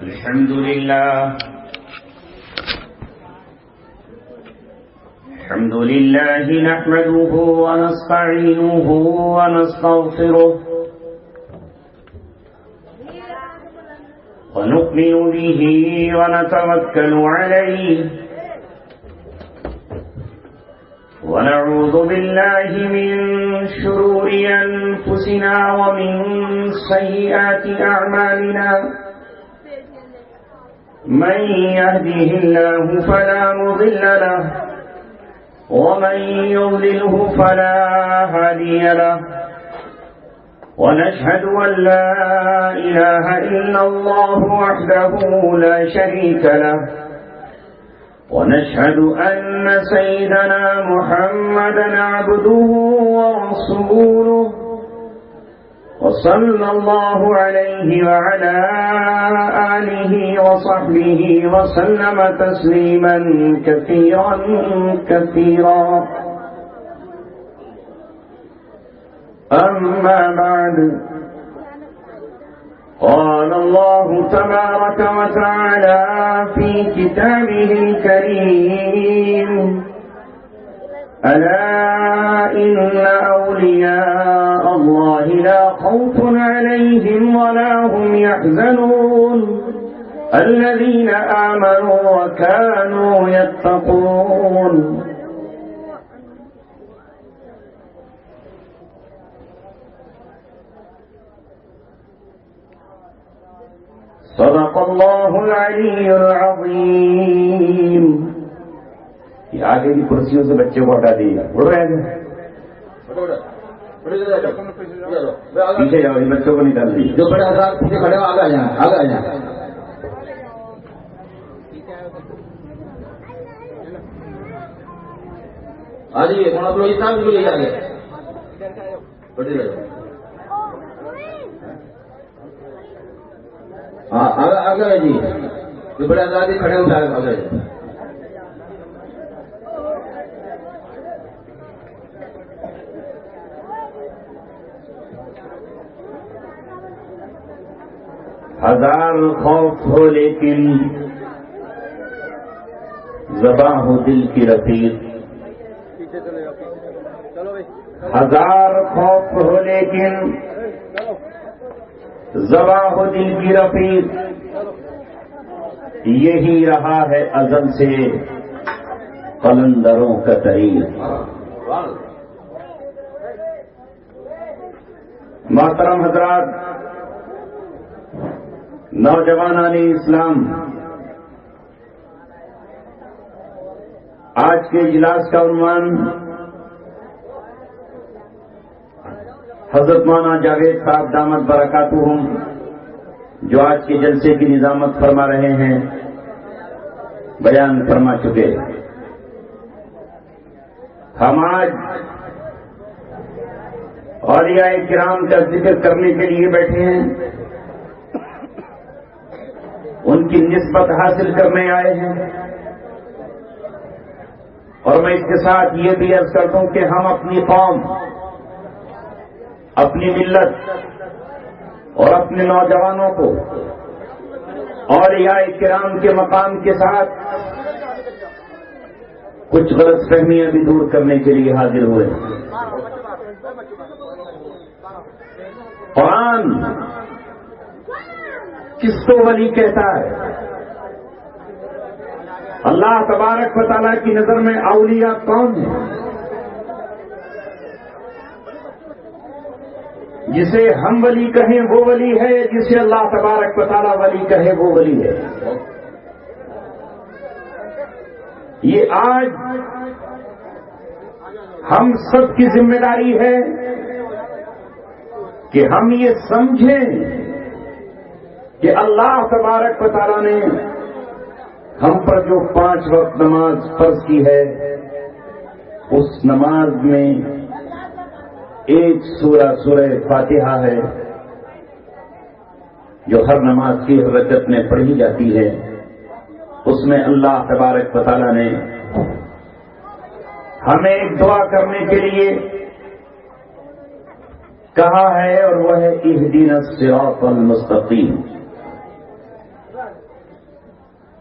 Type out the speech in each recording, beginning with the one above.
الحمد لله نحمده ونستعينه ونستغفره ونؤمن به ونتوكل عليه ونعوذ بالله من شرور أنفسنا ومن سيئات أعمالنا من يهده الله فلا مضل له ومن يضلله فلا هادي له ونشهد أن لا إله إلا الله وحده لا شريك له ونشهد أن سيدنا محمدا عبده ورسوله وصلى الله عليه وعلى آله وصحبه وسلم تسليما كثيرا كثيرا أما بعد قال الله تبارك وتعالى في كتابه الكريم ألا إن أولياء الله لا خوف عليهم ولا هم يحزنون الذين آمنوا وكانوا يتقون صدق الله العلي العظيم. یہ آگے کی کرسیوں سے بچے کو ہٹا دیے گا. اڑ رہے ہیں پیچھے جاؤ, ان بچوں کو نکال دیجیے. جو بڑے حضرات پیچھے کھڑے ہو آگے آ جائیں, آگے آ جائیں. آ جائیے کون آپ لوگ صاحب بھی لے آگے آگے جی. جو بڑے حضرات کھڑے ہو آگے ہزار خوف ہو لیکن زباں ہو دل کی رفیق. ہزار خوف ہو لیکن زباں ہو دل کی رفیق. یہی رہا ہے ازل سے قلندروں کا طریق. محترم حضرات, نوجوانان اسلام, آج کے اجلاس کا عنوان حضرت مولانا جاوید صاحب دامت برکاتہم جو آج کے جلسے کی نظامت فرما رہے ہیں بیان فرما چکے. ہم آج اولیاء کرام کا ذکر کرنے کے لیے بیٹھے ہیں, ان کی نسبت حاصل کرنے آئے ہیں. اور میں اس کے ساتھ یہ بھی عرض کرتا ہوں کہ ہم اپنی قوم, اپنی ملت اور اپنے نوجوانوں کو اولیاء کرام کے مقام کے ساتھ کچھ غلط فہمیاں بھی دور کرنے کے لیے حاضر ہوئے. قرآن کس کو ولی کہتا ہے؟ اللہ تبارک و تعالیٰ کی نظر میں اولیاء کون ہے؟ جسے ہم ولی کہیں وہ ولی ہے, جسے اللہ تبارک و تعالیٰ ولی کہے وہ ولی ہے. یہ آج ہم سب کی ذمہ داری ہے کہ ہم یہ سمجھیں کہ اللہ تبارک و تعالیٰ نے ہم پر جو 5 وقت نماز فرض کی ہے, اس نماز میں ایک سورہ فاتحہ ہے جو ہر نماز کی رکعت میں پڑھی جاتی ہے. اس میں اللہ تبارک و تعالیٰ نے ہمیں ایک دعا کرنے کے لیے کہا ہے, اور وہ ہے اہدنا الصراط المستقیم.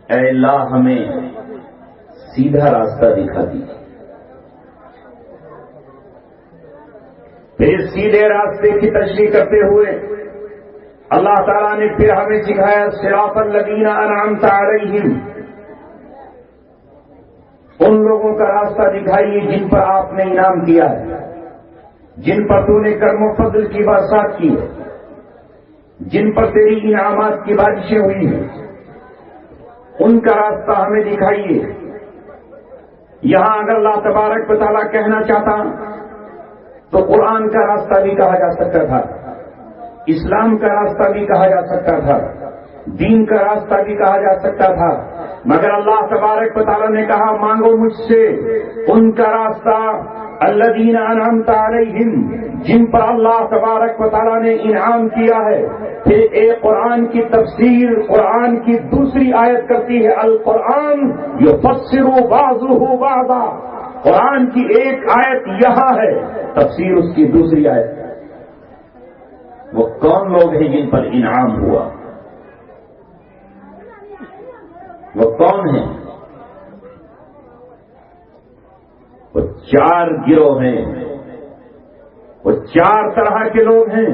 اے اللہ ہمیں سیدھا راستہ دکھا دیجیے. پھر سیدھے راستے کی تشریح کرتے ہوئے اللہ تعالیٰ نے پھر ہمیں سکھایا صراط الذین انعمت علیہم، ان لوگوں کا راستہ دکھائیے جن پر آپ نے انعام کیا ہے، جن پر تو نے کرم و فضل کی برسات کی ہے، جن پر تیری انعامات کی بارشیں ہوئی ہیں، ان کا راستہ ہمیں دکھائیے. یہاں اگر اللہ تبارک و تعالیٰ کہنا چاہتا تو قرآن کا راستہ بھی کہا جا سکتا تھا، اسلام کا راستہ بھی کہا جا سکتا تھا، دین کا راستہ بھی کہا جا سکتا تھا، مگر اللہ تبارک و تعالیٰ نے کہا مانگو مجھ سے ان کا راستہ الذین انعمت علیہم، جن پر اللہ تبارک و تعالیٰ نے انعام کیا ہے. پھر ایک قرآن کی تفسیر قرآن کی دوسری آیت کرتی ہے القرآن یفسر بعضہ بعضا، قرآن کی ایک آیت یہاں ہے، تفسیر اس کی دوسری آیت. وہ کون لوگ ہیں جن پر انعام ہوا؟ وہ کون ہیں؟ وہ 4 گروہ ہیں، وہ 4 طرح کے لوگ ہیں.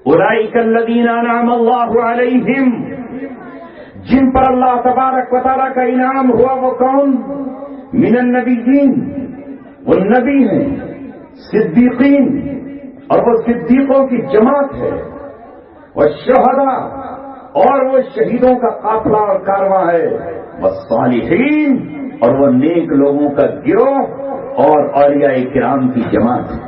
اولئک الذین انعم اللہ علیہم، جن پر اللہ تبارک و تعالیٰ کا انعام ہوا. وہ کون؟ من النبیین، وہ نبی ہیں، صدیقین، اور وہ صدیقوں کی جماعت ہے، والشہداء، اور وہ شہیدوں کا قافلہ اور کارواں ہے، والصالحین، اور وہ نیک لوگوں کا گروہ اور اولیاء کرام کی جماعت ہے.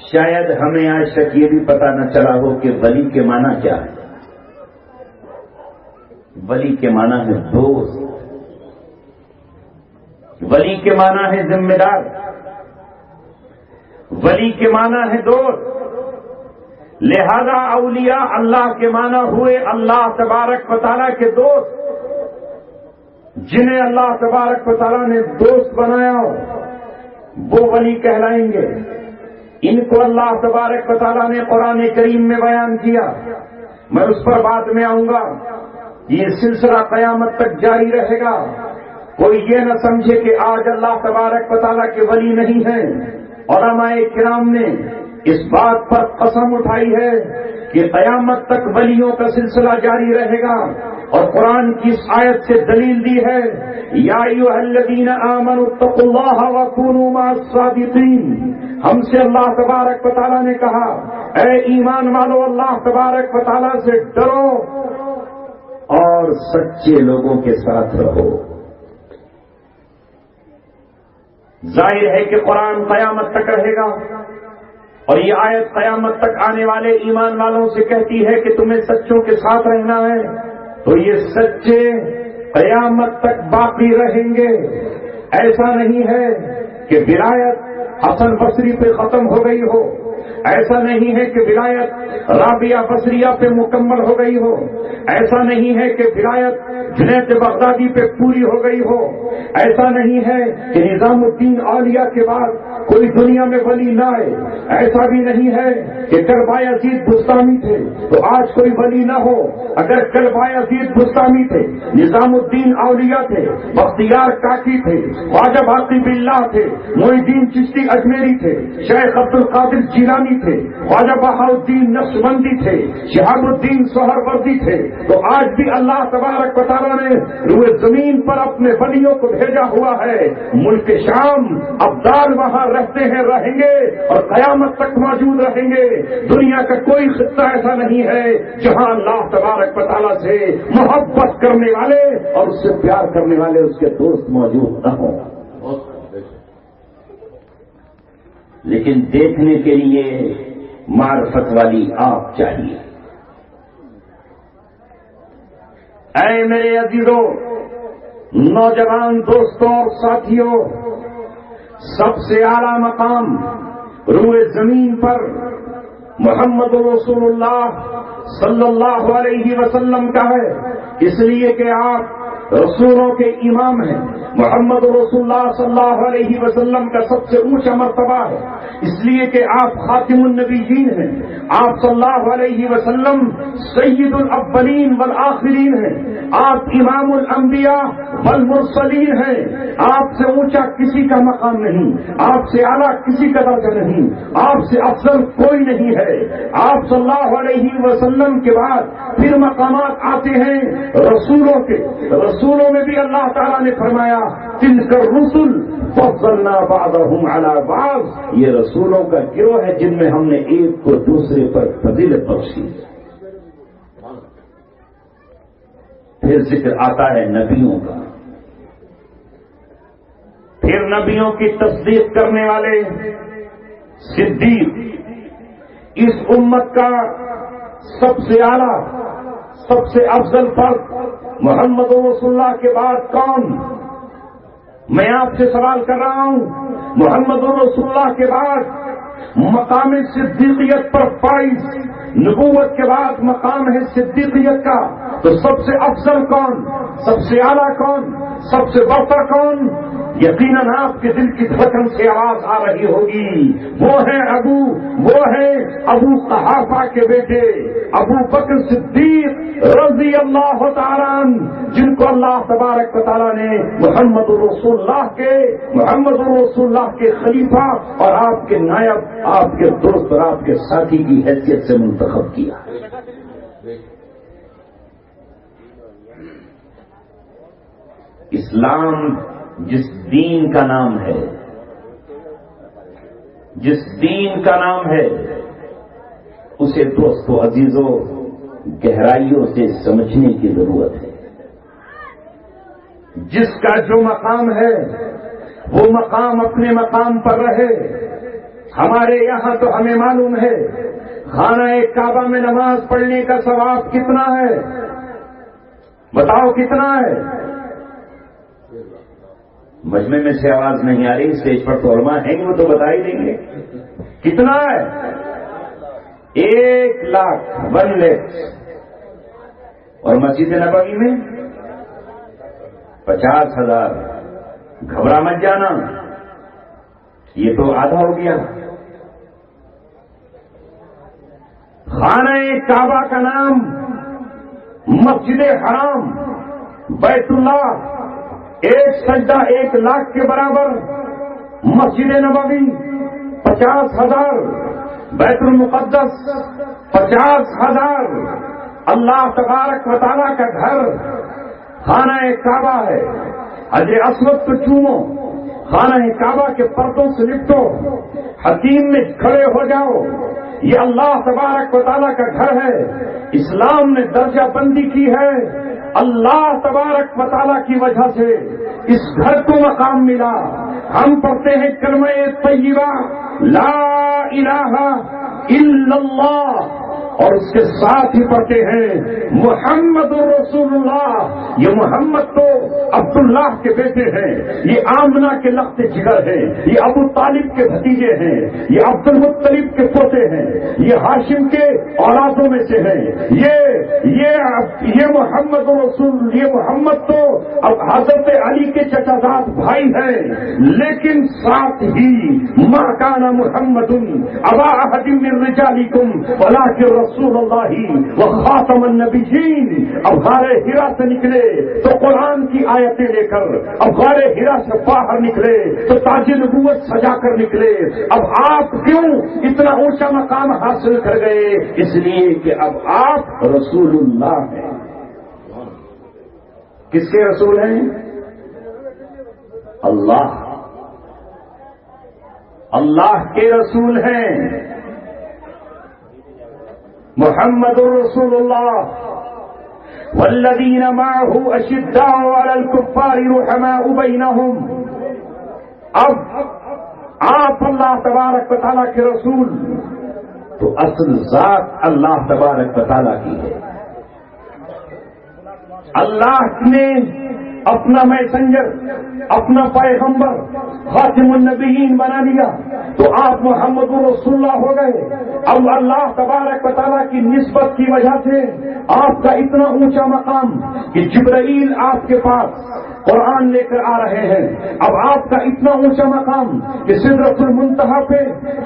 شاید ہمیں آج تک یہ بھی پتہ نہ چلا ہو کہ ولی کے معنی کیا ہے. ولی کے معنی ہے دوست، ولی کے معنی ہے ذمہ دار، ولی کے معنی ہے دوست. لہذا اولیاء اللہ کے معنی ہوئے اللہ تبارک و تعالیٰ کے دوست، جنہیں اللہ تبارک و تعالیٰ نے دوست بنایا وہ ولی کہلائیں گے. ان کو اللہ تبارک و تعالیٰ نے قرآن کریم میں بیان کیا، میں اس پر بعد میں آؤں گا. یہ سلسلہ قیامت تک جاری رہے گا. کوئی یہ نہ سمجھے کہ آج اللہ تبارک و تعالیٰ کے ولی نہیں ہیں. علماء کرام نے اس بات پر قسم اٹھائی ہے کہ قیامت تک ولیوں کا سلسلہ جاری رہے گا، اور قرآن کی اس آیت سے دلیل دی ہے یا ایھا الذین آمنوا اتقوا اللہ وکونوا مع الصادقین. ہم سے اللہ تبارک و تعالیٰ نے کہا اے ایمان والو اللہ تبارک و تعالیٰ سے ڈرو اور سچے لوگوں کے ساتھ رہو. ظاہر ہے کہ قرآن قیامت تک رہے گا، اور یہ آیت قیامت تک آنے والے ایمان والوں سے کہتی ہے کہ تمہیں سچوں کے ساتھ رہنا ہے. تو یہ سچے قیامت تک باقی رہیں گے. ایسا نہیں ہے کہ ولایت حسن بصری پہ ختم ہو گئی ہو، ایسا نہیں ہے کہ ولایت رابعہ بصریہ پہ مکمل ہو گئی ہو، ایسا نہیں ہے کہ ولایت جنید بغدادی پہ پوری ہو گئی ہو، ایسا نہیں ہے کہ نظام الدین اولیاء کے بعد کوئی دنیا میں ولی نہ آئے، ایسا بھی نہیں ہے کہ کل بایزید بستامی تھے تو آج کوئی ولی نہ ہو. اگر کل بایزید بستامی تھے، نظام الدین اولیاء تھے، بختیار کاکی تھے، خواجہ باقی باللہ تھے، معین الدین چشتی اجمیری تھے، شیخ عبد القادر جیلانی تھے، خواجہ بہاؤالدین نقشبندی تھے، شہاب الدین سہروردی تھے، تو آج بھی اللہ تبارک و تعالیٰ نے روئے زمین پر اپنے ولیوں کو بھیجا ہوا ہے. ملک شام ابدال وہاں رہتے ہیں، رہیں گے اور قیامت تک موجود رہیں گے. دنیا کا کوئی خطہ ایسا نہیں ہے جہاں اللہ تبارک و تعالیٰ سے محبت کرنے والے اور اس سے پیار کرنے والے اس کے دوست موجود نہ ہوں. لیکن دیکھنے کے لیے معرفت والی آپ چاہیے. اے میرے عزیزوں، نوجوان دوستوں اور ساتھیوں، سب سے اعلیٰ مقام روئے زمین پر محمد رسول اللہ صلی اللہ علیہ وسلم کا ہے، اس لیے کہ آپ رسولوں کے امام ہیں، محمد رسول اللہ صلی اللہ علیہ وسلم کا سب سے اونچا مرتبہ ہے، اس لیے کہ آپ خاتم النبیین ہیں، آپ صلی اللہ علیہ وسلم سید الاولین والآخرین ہیں، آپ امام الانبیاء والمرسلین ہیں، آپ سے اونچا کسی کا مقام نہیں، آپ سے اعلیٰ کسی کا درجہ نہیں، آپ سے افضل کوئی نہیں ہے۔ آپ صلی اللہ علیہ وسلم کے بعد پھر مقامات آتے ہیں رسولوں کے، رسولوں میں بھی اللہ تعالیٰ نے فرمایا تلک الرسل فضلنا بعضهم على بعض، یہ رسولوں کا گروہ ہے جن میں ہم نے ایک کو دوسرے پر فضیلت بخشی۔ پھر ذکر آتا ہے نبیوں کا، پھر نبیوں کی تصدیق کرنے والے صدیق، اس امت کا سب سے اعلیٰ سب سے افضل فرد محمد رسول اللہ کے بعد کون؟ میں آپ سے سوال کر رہا ہوں، محمد رسول اللہ کے بعد مقام صدیقیت پر فائز، نبوت کے بعد مقام ہے صدیقیت کا، تو سب سے افضل کون، سب سے اعلیٰ کون، سب سے برتر کون؟ یقیناً آپ کے دل کی دھڑکن سے آواز آ رہی ہوگی، وہ ہیں ابو قحافہ کے بیٹے ابو بکر صدیق رضی اللہ تعالیٰ عنہ، جن کو اللہ تبارک و تعالیٰ نے محمد رسول اللہ کے خلیفہ اور آپ کے نائب، آپ کے دوست اور آپ کے ساتھی کی حیثیت سے منتخب کیا۔ اسلام جس دین کا نام ہے، جس دین کا نام ہے، اسے دوستو عزیزوں گہرائیوں سے سمجھنے کی ضرورت ہے۔ جس کا جو مقام ہے وہ مقام اپنے مقام پر رہے۔ ہمارے یہاں تو ہمیں معلوم ہے خانہ کعبہ میں نماز پڑھنے کا ثواب کتنا ہے، بتاؤ کتنا ہے؟ مجمع میں سے آواز نہیں آ رہی، اسٹیج پر تو علماء ہیں وہ تو بتا ہی دیں گے کتنا ہے۔ 1 لاکھ 1 لاکھ، اور مسجد نبوی میں 50,000۔ گھبرا مت جانا، یہ تو آدھا ہو گیا۔ خانہ کعبہ کا نام، مسجد حرام، بیت اللہ، ایک سجدہ 1 لاکھ کے برابر، مسجد نبوی 50,000، بیت المقدس 50,000، اللہ تبارک و تعالیٰ کا گھر خانہ کعبہ ہے۔ حجر اسود کو چومو، خانہ کعبہ کے پردوں سے لپٹو، حتیم میں کھڑے ہو جاؤ، یہ اللہ تبارک و تعالیٰ کا گھر ہے۔ اسلام نے درجہ بندی کی ہے، اللہ تبارک و تعالیٰ کی وجہ سے اس گھر کو مقام ملا۔ ہم پڑھتے ہیں کلمہ طیبہ لا الہ الا اللہ، اور اس کے ساتھ ہی پڑھتے ہیں محمد رسول اللہ۔ یہ محمد تو عبداللہ کے بیٹے ہیں، یہ آمنہ کے لخت جگر ہیں، یہ ابو طالب کے بھتیجے ہیں، یہ عبد المطلب کے پوتے ہیں، یہ ہاشم کے اولادوں میں سے ہیں۔ یہ محمد رسول، یہ محمد تو اب حضرت علی کے چچازاد بھائی ہیں، لیکن ساتھ ہی ما کان محمد ابا احد من رجالکم ولکن رسول اللہ و خاتم النبیین۔ اب غار ہرا سے نکلے تو قرآن کی آیتیں لے کر، اب غار ہرا سے باہر نکلے تو تاج نبوت سجا کر نکلے۔ اب آپ کیوں اتنا اونچا مقام حاصل کر گئے؟ اس لیے کہ اب آپ رسول اللہ ہیں۔ کس کے رسول ہیں؟ اللہ کے رسول ہیں۔ محمد رسول اللہ والذین معه اشداء علی الکفار رحماء بینہم۔ اب آپ اللہ تبارک و تعالیٰ کے رسول، تو اصل ذات اللہ تبارک و تعالیٰ کی ہے۔ اللہ نے اپنا میسنجر، اپنا پیغمبر، خاتم النبیین بنا لیا تو آپ محمد رسول اللہ ہو گئے۔ اب اللہ تبارک و تعالیٰ کی نسبت کی وجہ سے آپ کا اتنا اونچا مقام کہ جبرائیل آپ کے پاس قرآن لے کر آ رہے ہیں۔ اب آپ کا اتنا اونچا مقام کہ سدرۃ المنتہا پہ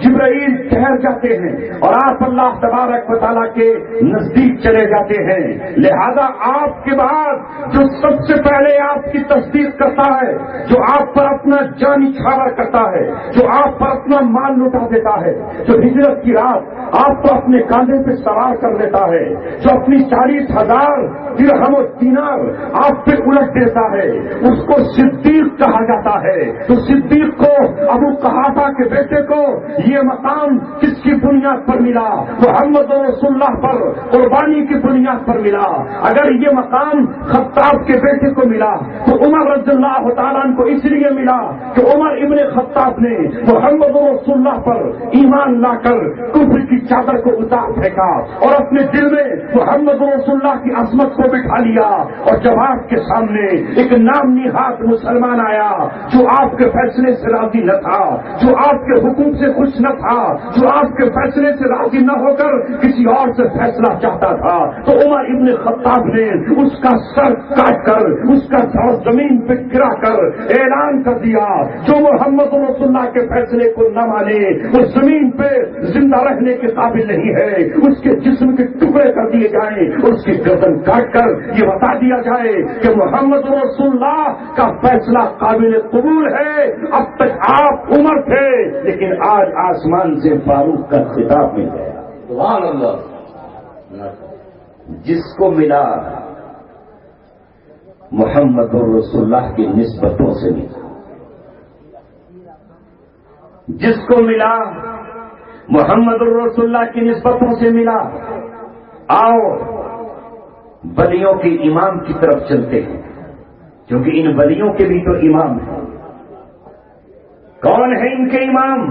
جبرائیل ٹھہر جاتے ہیں اور آپ اللہ تبارک و تعالیٰ کے نزدیک چلے جاتے ہیں۔ لہذا آپ کے بعد جو سب سے پہلے آپ کی تصدیق کرتا ہے، جو آپ پر اپنا جان نچھاور کرتا ہے، جو آپ پر اپنا مال لٹا دیتا ہے، جو ہجرت کی رات آپ کو اپنے کاندھے پہ سوار کر لیتا ہے، جو اپنی 40,000 درہم و دینار آپ پہ الٹ دیتا ہے، اس کو صدیق کہا جاتا ہے۔ تو صدیق کو، ابو قحافہ کے بیٹے کو یہ مقام کس کی بنیاد پر ملا؟ محمد رسول اللہ پر قربانی کی بنیاد پر ملا۔ اگر یہ مقام خطاب کے بیٹے کو ملا تو عمر رضی اللہ تعالیٰ عنہ کو اس لیے ملا کہ عمر ابن خطاب نے محمد رسول اللہ پر ایمان لا کر کفر کی چادر کو اتار پھینکا اور اپنے دل میں محمد رسول اللہ کی عظمت کو بٹھا لیا۔ اور جب آپ کے سامنے ایک نام نہاد مسلمان آیا جو آپ کے فیصلے سے راضی نہ تھا، جو آپ کے حکم سے خوش نہ تھا، جو آپ کے فیصلے سے راضی نہ ہو کر کسی اور سے فیصلہ چاہتا تھا، تو عمر ابن خطاب نے اس کا سر کاٹ کر، اس کا سر زمین پہ گرا کر اعلان کر دیا جو محمد رسول اللہ کے فیصلے کو نہ مانے وہ زمین پہ زندہ رہنے کے قابل نہیں ہے، اس کے جسم کے ٹکڑے کر دیے جائیں اور اس کی گردن کاٹ کر یہ بتا دیا جائے کہ محمد رسول اللہ کا فیصلہ قابل قبول ہے۔ اب تک آپ عمر تھے لیکن آج آسمان سے فاروق کا خطاب مل گیا۔ سبحان اللہ۔ جس کو ملا محمد رسول اللہ کی نسبتوں سے ملا، جس کو ملا محمد رسول اللہ کی نسبتوں سے ملا۔ آؤ ولیوں کے امام کی طرف چلتے ہیں، کیونکہ ان ولیوں کے بھی تو امام ہیں۔ کون ہے ان کے امام؟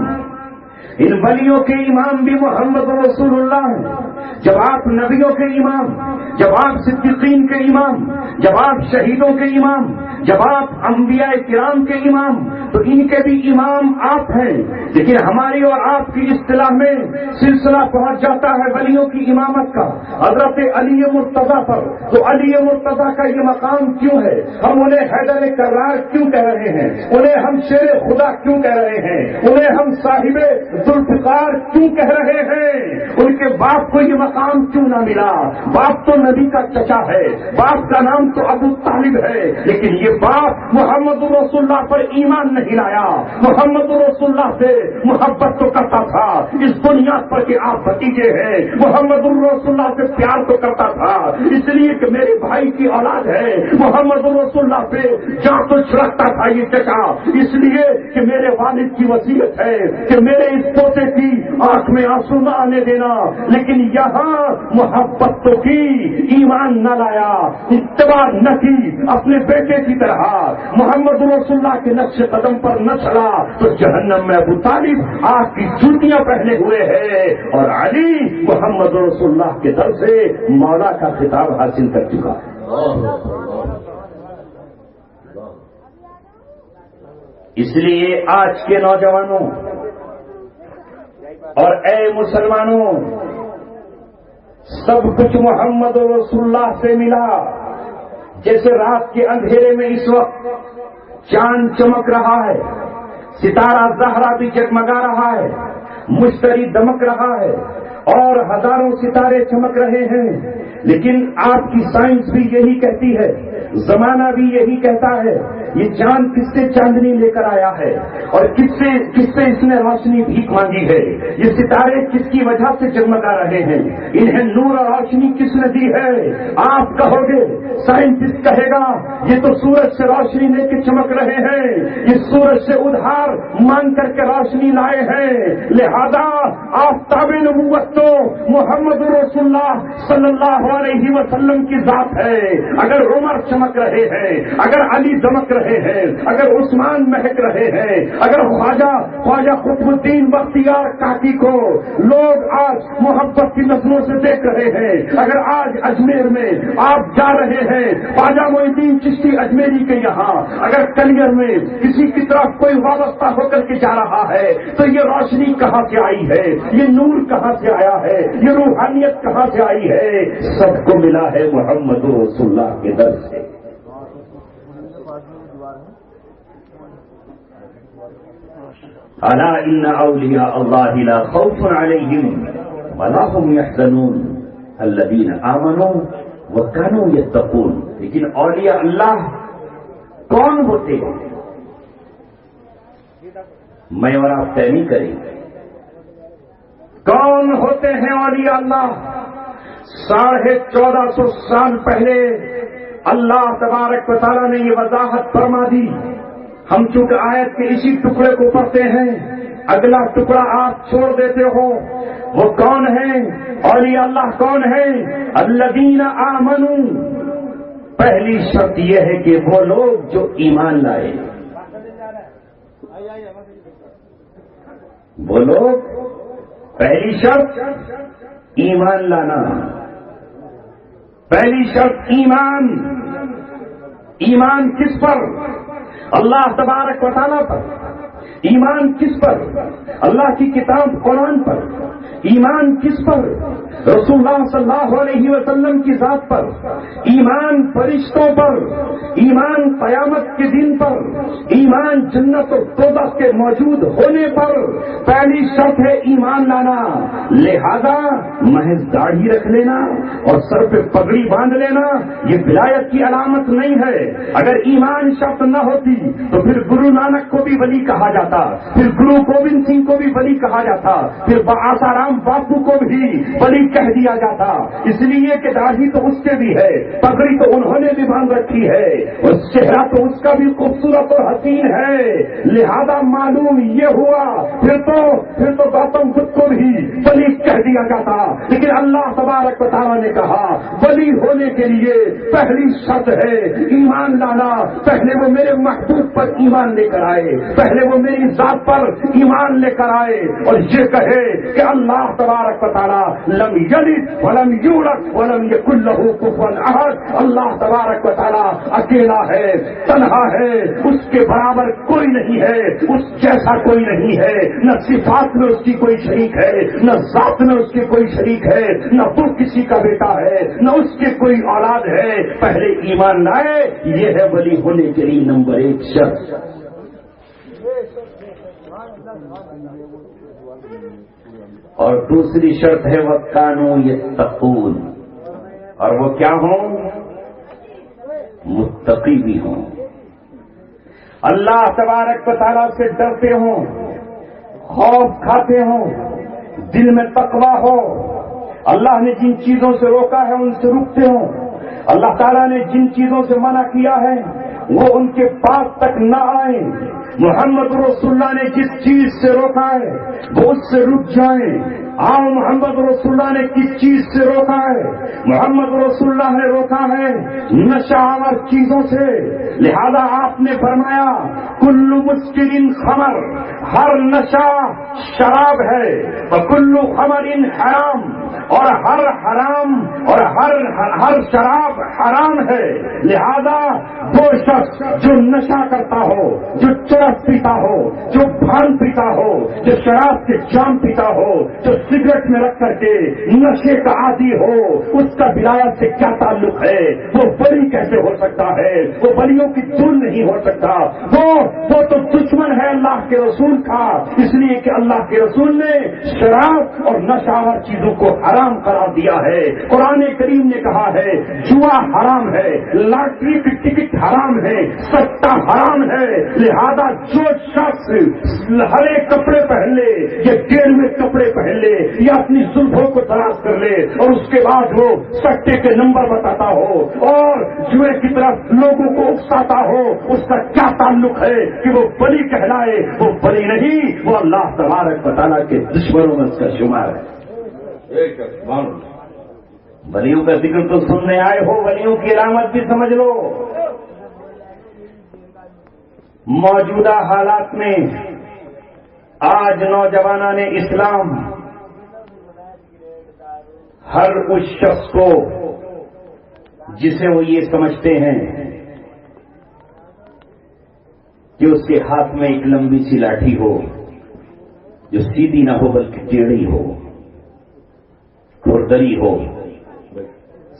ان ولیوں کے امام بھی محمد رسول اللہ ہیں۔ جب آپ نبیوں کے امام، جب آپ صدیقین کے امام، جب آپ شہیدوں کے امام، جب آپ انبیاء کرام کے امام، تو ان کے بھی امام آپ ہیں۔ لیکن ہماری اور آپ کی اصطلاح میں سلسلہ پہنچ جاتا ہے ولیوں کی امامت کا حضرت علی مرتضیٰ پر۔ تو علی مرتضیٰ کا یہ مقام کیوں ہے؟ ہم انہیں حیدر کرار کیوں کہہ رہے ہیں؟ انہیں ہم شیر خدا کیوں کہہ رہے ہیں؟ انہیں ہم صاحب ذوالفقار کیوں کہہ رہے ہیں؟ ان کے باپ کو یہ مقام کیوں نہ ملا؟ باپ تو نبی کا چچا ہے، باپ کا نام تو ابو طالب ہے، لیکن یہ باپ محمد رسول اللہ پر ایمان نہیں لایا۔ محمد رسول اللہ سے محبت تو کرتا تھا اس بنیاد پر کہ آپ بھتیجے ہیں، محمد رسول اللہ سے پیار تو کرتا تھا اس لیے کہ میرے بھائی کی اولاد ہے، محمد رسول اللہ پہ جان تو چھڑکتا تھا یہ چچا اس لیے کہ میرے والد کی وصیت ہے کہ میرے اس پوتے کی آنکھ میں آنسو نہ آنے دینا۔ لیکن یہاں محبت تو کی، ایمان نہ لایا، اتباع نہ کی، اپنے بیٹے کی طرح محمد رسول اللہ کے نقش قدم پر نہ چلا تو جہنم میں ابو طالب آگ کی جوتیاں پہنے ہوئے ہے، اور علی محمد رسول اللہ کے در سے مولا کا خطاب حاصل کر چکا ہے۔ اس لیے آج کے نوجوانوں اور اے مسلمانوں، سب کچھ محمد رسول اللہ سے ملا۔ جیسے رات کے اندھیرے میں اس وقت چاند چمک رہا ہے، ستارہ زہرا بھی جگمگا رہا ہے، مشتری دمک رہا ہے اور ہزاروں ستارے چمک رہے ہیں، لیکن آپ کی سائنس بھی یہی کہتی ہے، زمانہ بھی یہی کہتا ہے، یہ چاند کس سے چاندنی لے کر آیا ہے اور کس سے اس نے روشنی بھیک مانگی ہے، یہ ستارے کس کی وجہ سے جگمگا رہے ہیں، انہیں نور اور روشنی کس نے دی ہے؟ آپ کہو گے، سائنٹسٹ کہے گا یہ تو سورج سے روشنی لے کے چمک رہے ہیں، یہ سورج سے ادھار مانگ کر کے روشنی لائے ہیں، لہذا آفتاب نبوت تو محمد رسول اللہ صلی اللہ علیہ وسلم کی ذات ہے۔ اگر عمر چمک رہے ہیں، اگر علی دمک رہے ہیں، اگر عثمان مہک رہے ہیں، اگر خواجہ خواجہ قطب الدین بختیار کاکی کو لوگ آج محبت کی نظروں سے دیکھ رہے ہیں. اگر آج اجمیر میں آپ جا رہے ہیں خواجہ معین الدین چشتی اجمیری کے یہاں، اگر کلیئر میں کسی کی طرف کوئی وابستہ ہو کر کے جا رہا ہے تو یہ روشنی کہاں سے آئی ہے، یہ نور کہاں سے آیا ہے، یہ روحانیت کہاں سے آئی ہے؟ سب کو ملا ہے محمد رسول اللہ کے در سے. الا ان اولیاء اللہ لا خوف علیہم ولا هم يحزنون الذین آمنوا وكانوا يتقون. لیکن اولیاء اللہ کون ہوتے ہیں میں اور آپ طے نہیں کریں گے. کون ہوتے ہیں اولیاء اللہ؟ 1450 سال پہلے اللہ تبارک و تعالیٰ نے یہ وضاحت فرما دی. ہم چونکہ آیت کے اسی ٹکڑے کو پڑھتے ہیں، اگلا ٹکڑا آپ چھوڑ دیتے ہو. وہ کون ہیں اولیاء اللہ؟ کون ہیں؟ الذین آمنوا. پہلی شرط یہ ہے کہ وہ لوگ جو ایمان لائے، وہ لوگ، پہلی شرط ایمان لانا. پہلی شرط ایمان. ایمان کس پر؟ اللہ تبارک و تعالیٰ پر. ایمان کس پر؟ اللہ کی کتاب قرآن پر. ایمان کس پر؟ رسول اللہ صلی اللہ علیہ وسلم کی ذات پر. ایمان فرشتوں پر. ایمان قیامت کے دن پر. ایمان جنت و دوزخ کے موجود ہونے پر. پہلی شرط ہے ایمان لانا. لہذا محض داڑھی رکھ لینا اور سر پہ پگڑی باندھ لینا یہ ولایت کی علامت نہیں ہے. اگر ایمان شرط نہ ہوتی تو پھر گرو نانک کو بھی ولی کہا جاتا، پھر گرو گوبند سنگھ کو بھی ولی کہا جاتا، پھر آسارام باپو کو بھی ولی کہہ دیا جاتا. اس لیے کہ داڑھی تو اس کے بھی ہے، پگڑی تو انہوں نے بھی باندھ رکھی ہے، اور چہرہ تو اس کا بھی خوبصورت اور حسین ہے. لہذا معلوم یہ ہوا پھر تو گوتم بدھ کو بھی ولی کہہ دیا جاتا. لیکن اللہ تبارک و تعالیٰ نے کہا ولی ہونے کے لیے پہلی شرط ہے ایمان لانا. پہلے وہ میرے محبوب پر ایمان لے کر آئے، پہلے وہ میری ذات پر ایمان لے کر آئے اور یہ کہے کہ اللہ تبارک و تعالیٰ لم یلد ولم یولد ولم یکن لہ کفوا احد. اللہ تبارک و تعالیٰ اکیلا ہے، تنہا ہے، اس کے برابر کوئی نہیں ہے، اس جیسا کوئی نہیں ہے. نہ صفات میں اس کی کوئی شریک ہے، نہ ذات میں اس کے کوئی شریک ہے، نہ وہ کسی کا بیٹا ہے، نہ اس کے کوئی اولاد ہے. پہلے ایمان لائے، یہ ہے ولی ہونے کے لیے نمبر 1 شرط. اور دوسری شرط ہے وَكَانُوا يَتَّقُونَ. اور وہ کیا ہوں؟ متقی بھی ہوں، اللہ تبارک و تعالیٰ سے ڈرتے ہوں، خوف کھاتے ہوں، دل میں تقویٰ ہو. اللہ نے جن چیزوں سے روکا ہے ان سے رکتے ہوں. اللہ تعالیٰ نے جن چیزوں سے منع کیا ہے وہ ان کے پاس تک نہ آئیں. محمد رسول اللہ نے جس چیز سے روکا ہے وہ اس سے رک جائیں. محمد رسول اللہ نے کس چیز سے روکا ہے؟ محمد رسول اللہ نے روکا ہے نشہ آور چیزوں سے. لہذا آپ نے فرمایا کل مسکر خمر، ہر نشہ شراب ہے، وکل خمر حرام، اور ہر حرام اور ہر شراب حرام ہے. لہذا وہ شخص جو نشہ کرتا ہو، جو چرس پیتا ہو، جو بھانگ پیتا ہو، جو شراب کے جام پیتا ہو، جو سگریٹ میں رکھ کر کے نشے کا عادی ہو، اس کا ولایت سے کیا تعلق ہے؟ وہ ولی کیسے ہو سکتا ہے؟ وہ ولیوں کی دھن نہیں ہو سکتا. وہ تو دشمن ہے اللہ کے رسول کا. اس لیے کہ اللہ کے رسول نے شراب اور نشہور چیزوں کو حرام قرار دیا ہے. قرآن کریم نے کہا ہے جوا حرام ہے، لاٹری کی ٹکٹ حرام ہے، سٹا حرام ہے. لہذا جو شخص ہرے کپڑے پہن لے یا گیروے کپڑے پہن لے یا اپنی زلفوں کو دراز کر لے اور اس کے بعد وہ سٹے کے نمبر بتاتا ہو اور جوئے کی طرف لوگوں کو اکساتا ہو، اس کا کیا تعلق ہے کہ وہ ولی کہلائے؟ وہ ولی نہیں، وہ اللہ تبارک و تعالیٰ کے دشمنوں میں اس کا شمار ہے. ولیوں کا ذکر تو سننے آئے ہو، ولیوں کی علامت بھی سمجھ لو. موجودہ حالات میں آج نوجوانان اسلام ہر اس شخص کو جسے وہ یہ سمجھتے ہیں کہ اس کے ہاتھ میں ایک لمبی سی لاٹھی ہو جو سیدھی نہ ہو بلکہ ٹیڑھی ہو، کھردری ہو،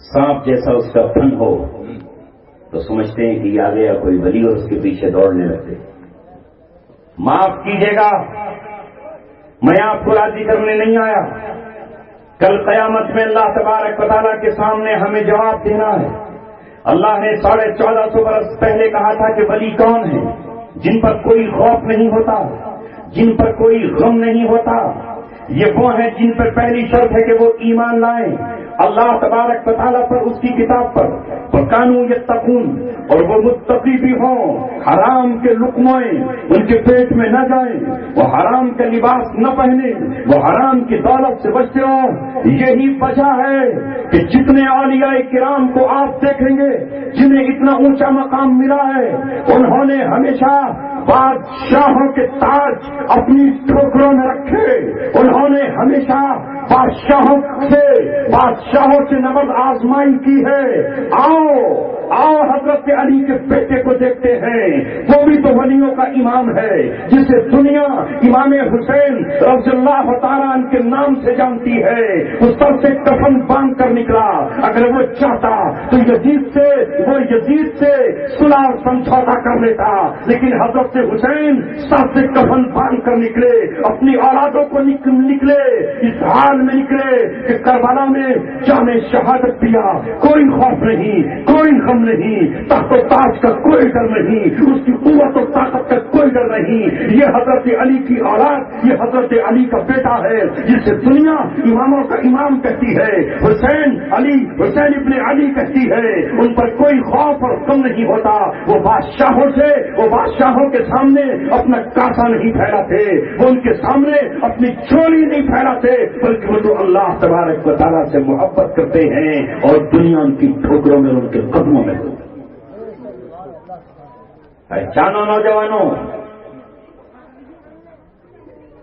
سانپ جیسا اس کا پھن ہو، تو سمجھتے ہیں کہ یہ آ گیا کوئی ولی اور اس کے پیچھے دوڑنے لگتے۔ معاف کیجیے گا، میں آپ کو راضی کرنے نہیں آیا۔ کل قیامت میں اللہ تبارک و تعالیٰ کے سامنے ہمیں جواب دینا ہے۔ اللہ نے 1450 برس پہلے کہا تھا کہ ولی کون ہے؟ جن پر کوئی خوف نہیں ہوتا، جن پر کوئی غم نہیں ہوتا، یہ وہ ہیں جن پر پہلی شرط ہے کہ وہ ایمان لائیں اللہ تبارک و تعالیٰ پر، اس کی کتاب پر، وَكَانُوا يَتَّقُونَ، اور وہ متقی بھی ہوں، حرام کے لقمے ان کے پیٹ میں نہ جائیں، وہ حرام کا لباس نہ پہنے، وہ حرام کی دولت سے بچتے ہوں۔ یہی وجہ ہے کہ جتنے اولیاء کرام کو آپ دیکھیں گے جنہیں اتنا اونچا مقام ملا ہے، انہوں نے ہمیشہ بادشاہوں کے تاج اپنی ٹھوکروں میں رکھے، انہوں نے ہمیشہ بادشاہوں سے نبض آزمائی کی ہے۔ آؤ حضرت علی کے بیٹے کو دیکھتے ہیں، وہ بھی تو ولیوں کا امام ہے، جسے دنیا امام حسین رضی اللہ تعالیٰ عنہ کے نام سے جانتی ہے۔ اس سر سے کفن باندھ کر نکلا، اگر وہ چاہتا تو یزید سے صلح اور سمجھوتا کر لیتا، لیکن حضرت حسین سر سے کفن باندھ کر نکلے، اپنی اولادوں کو نکلے، اس حال میں نکلے کہ کربلا میں جام شہادت پیا، کوئی خوف نہیں، کوئی غم نہیں، تخت و تاج کا کوئی ڈر نہیں، اس کی قوت و طاقت کا کوئی ڈر نہیں۔ یہ حضرت علی کی اولاد، یہ حضرت علی کا بیٹا ہے، جسے دنیا اماموں کا امام کہتی ہے، حسین ابن علی کہتی ہے۔ ان پر کوئی خوف اور غم نہیں ہوتا، وہ بادشاہوں کے سامنے اپنا کاسا نہیں پھیلاتے، وہ ان کے سامنے اپنی چولی نہیں پھیلاتے، بلکہ وہ تو اللہ تبارک و تعالیٰ سے محبت کرتے ہیں اور دنیا ان کی ٹھوکروں میں ان کے قدموں میں ہوتی۔ پہچانو نوجوانوں،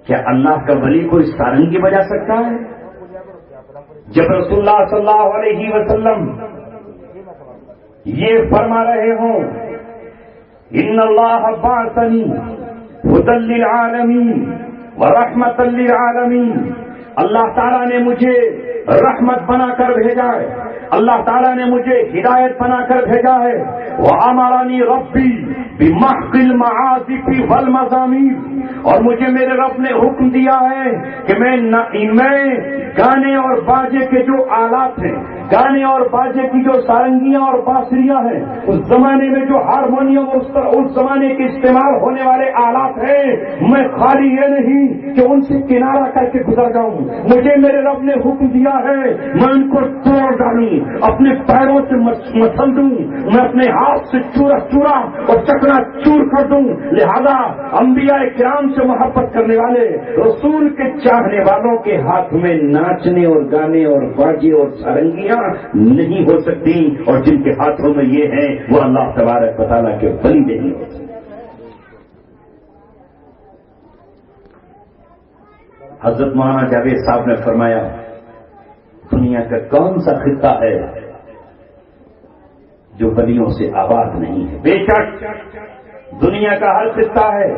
کیا اللہ کا ولی کوئی سارنگی بجا سکتا ہے؟ جب رسول اللہ صلی اللہ علیہ وسلم یہ فرما رہے ہوں، ان اللہ بعثنی ھدی للعالمین ورحمۃ للعالمین، اللہ تعالیٰ نے مجھے رحمت بنا کر بھیجا ہے، اللہ تعالیٰ نے مجھے ہدایت بنا کر بھیجا ہے۔ وَأَمَرَنِي رَبِّي بِمَحْقِ الْمَعَازِفِ وَالْمَزَامِيرِ، اور مجھے میرے رب نے حکم دیا ہے کہ میں گانے اور باجے کے جو آلات ہیں، گانے اور باجے کی جو سارنگیاں اور بانسریاں ہیں، اس زمانے میں جو ہارمونیم اس زمانے کے استعمال ہونے والے آلات ہیں، میں خالی یہ نہیں کہ ان سے کنارہ کر کے گزر جاؤں، مجھے میرے رب نے حکم دیا ہے میں ان کو توڑ ڈالوں، اپنے پیروں سے مسل دوں، میں اپنے ہاتھ سے چورا اور چکنا چور کر دوں۔ لہذا انبیاء کرام سے محبت کرنے والے، رسول کے چاہنے والوں کے ہاتھ میں ناچنے اور گانے اور باجے اور سارنگیاں نہیں ہو سکتی، اور جن کے ہاتھوں میں یہ ہیں وہ اللہ تبارک و تعالیٰ کے ولی نہیں ہو سکتے۔ حضرت مولانا جاوید صاحب نے فرمایا، دنیا کا کون سا خطہ ہے جو ولیوں سے آباد نہیں ہے؟ بے شک دنیا کا ہر خطہ ہے،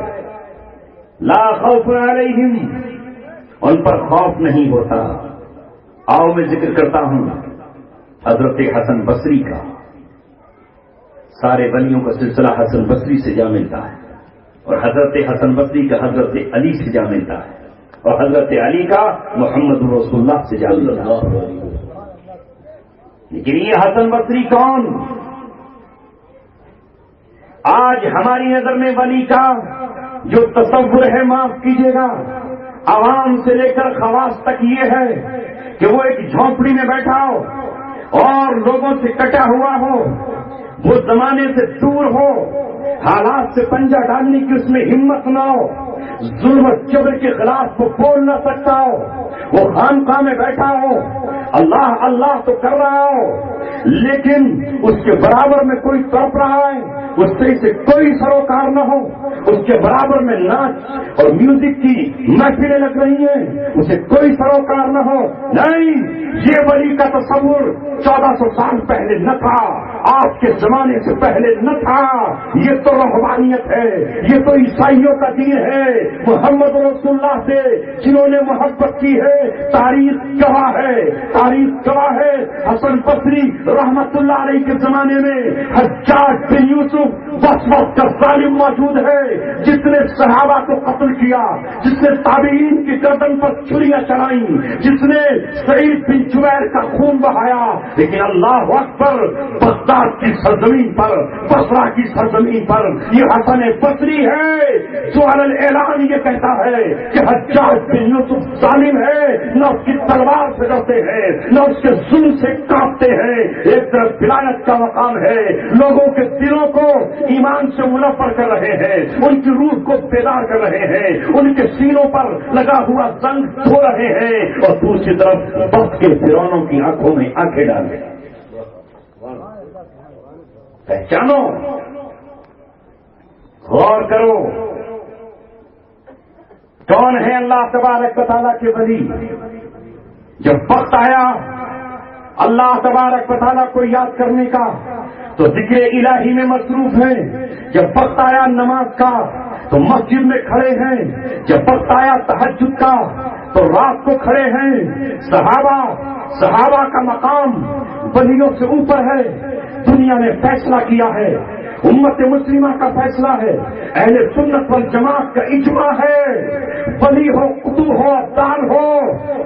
لا خوف علیہم، ان پر خوف نہیں ہوتا۔ آؤ میں ذکر کرتا ہوں حضرت حسن بصری کا۔ سارے ولیوں کا سلسلہ حسن بصری سے جا ملتا ہے، اور حضرت حسن بصری کا حضرت علی سے جا ملتا ہے، اور حضرت علی کا محمد رسول اللہ سے جا ملتا ہے۔ لیکن یہ حسن بصری کون؟ آج ہماری نظر میں ولی کا جو تصور ہے، معاف کیجیے گا، عوام سے لے کر خواص تک یہ ہے کہ وہ ایک جھونپڑی میں بیٹھا ہو اور لوگوں سے کٹا ہوا ہو، وہ زمانے سے دور ہو، حالات سے پنجہ ڈالنے کی اس میں ہمت نہ ہو، ظلم و جبر کے خلاف وہ بول نہ سکتا ہو، وہ خانقاہ میں بیٹھا ہو، اللہ اللہ تو کر رہا ہو، لیکن اس کے برابر میں کوئی تڑپ رہا ہے، اس سے کوئی سروکار نہ ہو، اس کے برابر میں ناچ اور میوزک کی محفلیں لگ رہی ہیں، اسے کوئی سروکار نہ ہو، نہیں، یہ ولی کا تصور 1400 سال پہلے نہ تھا، آپ کے زمانے سے پہلے نہ تھا، یہ تو روحانیت ہے، یہ تو عیسائیوں کا دین ہے، محمد رسول اللہ سے جنہوں نے محبت کی ہے، تاریخ گواہ ہے، تاریخ گواہ ہے۔ حسن بصری رحمت اللہ علیہ کے زمانے میں حجاج بن یوسف بس وقت کا ظالم موجود ہے، جس نے صحابہ کو قتل کیا، جس نے تابعین کی گردن پر چھریاں چلائیں، جس نے سعید بن جبیر کا خون بہایا، لیکن اللہ اکبر، بغداد کی سرزمین پر، بصرہ کی سرزمین پر یہ حسن بصری ہے جو علی اعلان یہ کہتا ہے کہ حجاج بن یوسف ظالم ہے، نہ اس کی تلوار سے ڈرتے ہیں، نہ اس کے ظلم سے کانپتے ہیں۔ ایک طرف ولایت کا مقام ہے، لوگوں کے دلوں کو ایمان سے منور کر رہے ہیں، ان کی روح کو بیدار کر رہے ہیں، ان کے سینوں پر لگا ہوا زنگ دھو رہے ہیں، اور دوسری طرف وقت کے فرعونوں کی آنکھوں میں آنکھیں ڈال رہے ہیں۔ پہچانو، غور کرو، کون ہے اللہ تبارک و تعالیٰ کے ولی؟ جب وقت آیا اللہ تبارک و تعالیٰ کو یاد کرنے کا تو ذکر الہی میں مصروف ہیں، جب وقت آیا نماز کا تو مسجد میں کھڑے ہیں، جب وقت آیا تہجد کا تو رات کو کھڑے ہیں۔ صحابہ کا مقام ولیوں سے اوپر ہے، دنیا نے فیصلہ کیا ہے، امت مسلمہ کا فیصلہ ہے، اہل سنت والجماعت کا اجماع ہے، ولی ہو، قطب ہو، ابدال ہو،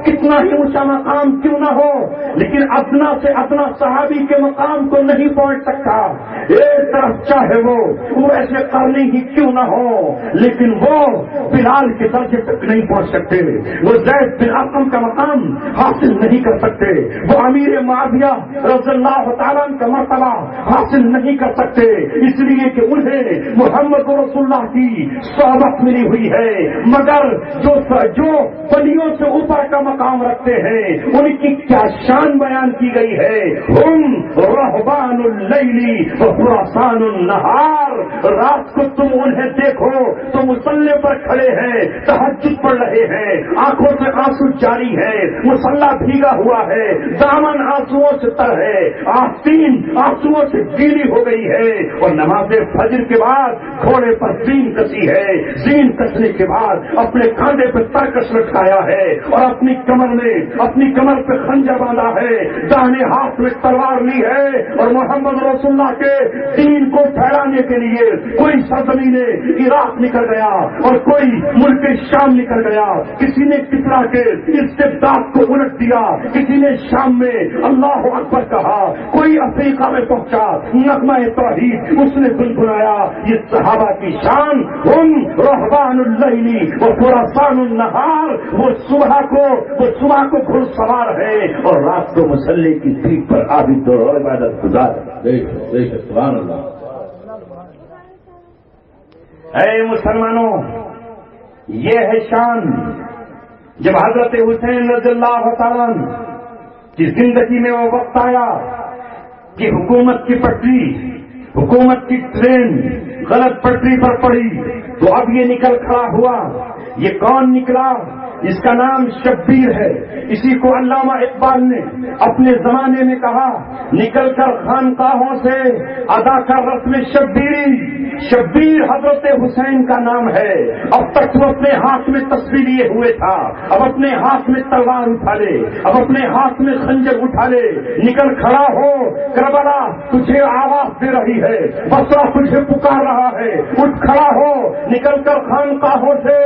کتنا ہی اونچا مقام کیوں نہ ہو، لیکن ادنا سے ادنا صحابی کے مقام کو نہیں پہنچ سکتا۔ ایک طرف چاہے وہ ایسے کرنی ہی کیوں نہ ہو، لیکن وہ بلال کے درجے تک نہیں پہنچ سکتے، وہ زید بن ارقم کا مقام حاصل نہیں کر سکتے، وہ امیر معاویہ رضی اللہ تعالیٰ کا مرتبہ حاصل نہیں کر سکتے، اس لیے کہ انہیں محمد رسول اللہ کی صحبت ملی ہوئی ہے۔ مگر جو ولیوں سے اوپر کا مقام رکھتے ہیں ان کی کیا شان بیان کی گئی ہے، ہم رہبان اللیل و خراسان النہار، رات کو تم انہیں دیکھو تو مصلے پر کھڑے ہیں، تہجد پڑھ رہے ہیں، آنکھوں سے آنسو جاری ہے، مصلا بھیگا ہوا ہے، دامن آنسوؤں سے تر ہے، آستین آنسوؤں سے گیلی ہو گئی ہے، اور نماز فجر کے بعد گھوڑے پر زین کسی ہے، زین کسنے کے بعد اپنے کاندھے پہ ترکش لٹکایا ہے اور اپنی کمر پہ خنجر باندھا ہے، داہنے ہاتھ میں تلوار لی ہے، اور محمد رسول اللہ کے دین کو پھیلانے کے لیے کوئی سرزمین عراق نکل گیا اور کوئی ملک شام نکل گیا، کسی نے کسرا کے استبداد کو الٹ دیا، کسی نے شام میں اللہ اکبر کہا، کوئی افریقہ میں پہنچا، نغمہ توحید اس نے گنگنایا۔ یہ صحابہ کی شان، ہم رہبان اللیل و خراسان النہار، وہ صبح کو گھڑ سوار ہے اور رات کو مسلح کی پیٹھ پر عابد اور عبادت گزار ہے۔ سبحان اللہ۔ اے مسلمانوں، یہ ہے شان۔ جب حضرت حسین رضی اللہ تعالیٰ کی زندگی میں وہ وقت آیا کہ حکومت کی پٹری، حکومت کی ٹرین غلط پٹری پر پڑی، تو اب یہ نکل کھڑا ہوا۔ یہ کون نکلا؟ اس کا نام شبیر ہے۔ اسی کو علامہ اقبال نے اپنے زمانے میں کہا، نکل کر خانقاہوں سے ادا کر رسم شبیری۔ شبیر حضرت حسین کا نام ہے۔ اب تک وہ اپنے ہاتھ میں تسبیح لیے ہوئے تھا، اب اپنے ہاتھ میں تلوار اٹھا لے، اب اپنے ہاتھ میں خنجر اٹھا لے۔ نکل کھڑا ہو، کربلا تجھے آواز دے رہی ہے، بصرہ تجھے پکار رہا ہے، اٹھ کھڑا ہو، نکل کر خانقاہوں سے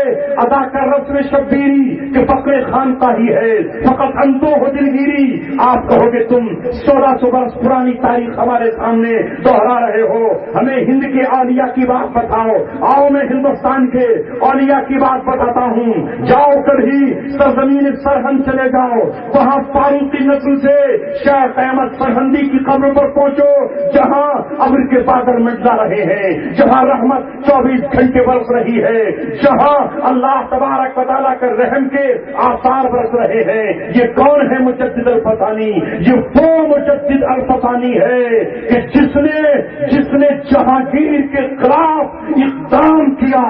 ادا کر رسم شبیری کہ فقر خانقاہی ہے، فقط اندو ہو دلگیری۔ آپ کہو گے تم 1400 برس پرانی تاریخ ہمارے سامنے دوہرا رہے ہو، ہمیں ہند کے اولیاء کی بات بتاؤ۔ آؤ میں ہندوستان کے اولیاء کی بات بتاتا ہوں۔ جاؤ کبھی سرزمین سرہند چلے جاؤ، وہاں فاروقی نسل سے شیخ احمد سرہندی کی قبر پر پہنچو، جہاں ابر کے بادل منڈلا رہے ہیں، جہاں رحمت 24 گھنٹے برس رہی ہے، جہاں اللہ تبارک و تعالیٰ کے رحم کے آثار برس رہے ہیں۔ یہ کون ہے مجدد الفسانی؟ یہ وہ مجدد الفسانی ہے کہ جس نے جہانگیر کے خلاف اقدام کیا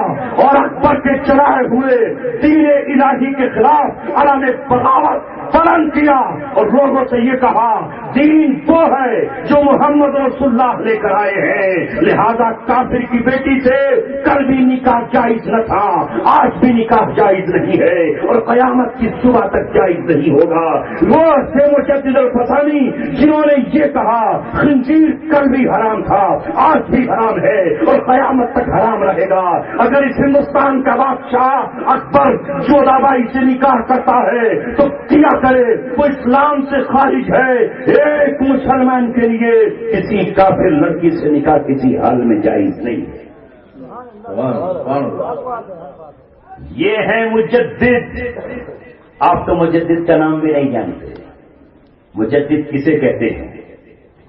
اور اکبر کے چلائے ہوئے دین الہی کے خلاف علم بغاوت بلند کیا اور لوگوں سے یہ کہا دین وہ ہے جو محمد رسول اللہ لے کر آئے ہیں، لہذا کافر کی بیٹی سے کل بھی نکاح جائز نہ تھا، آج بھی نکاح جائز نہیں ہے اور قیامت کی صبح تک جائز نہیں ہوگا۔ وہ تھے مجدد الفسانی جنہوں نے یہ کہا خنزیر کل بھی حرام تھا، آج بھی حرام ہے اور قیامت تک حرام رہے گا۔ اگر اس ہندوستان کا بادشاہ اکبر جودابائی سے نکاح کرتا ہے تو کیا کرے، وہ اسلام سے خارج ہے۔ ایک مسلمان کے لیے کسی کافر لڑکی سے نکاح کسی حال میں جائز نہیں ہے۔ یہ ہے مجدد۔ آپ تو مجدد کا نام بھی نہیں جانتے، مجدد کسے کہتے ہیں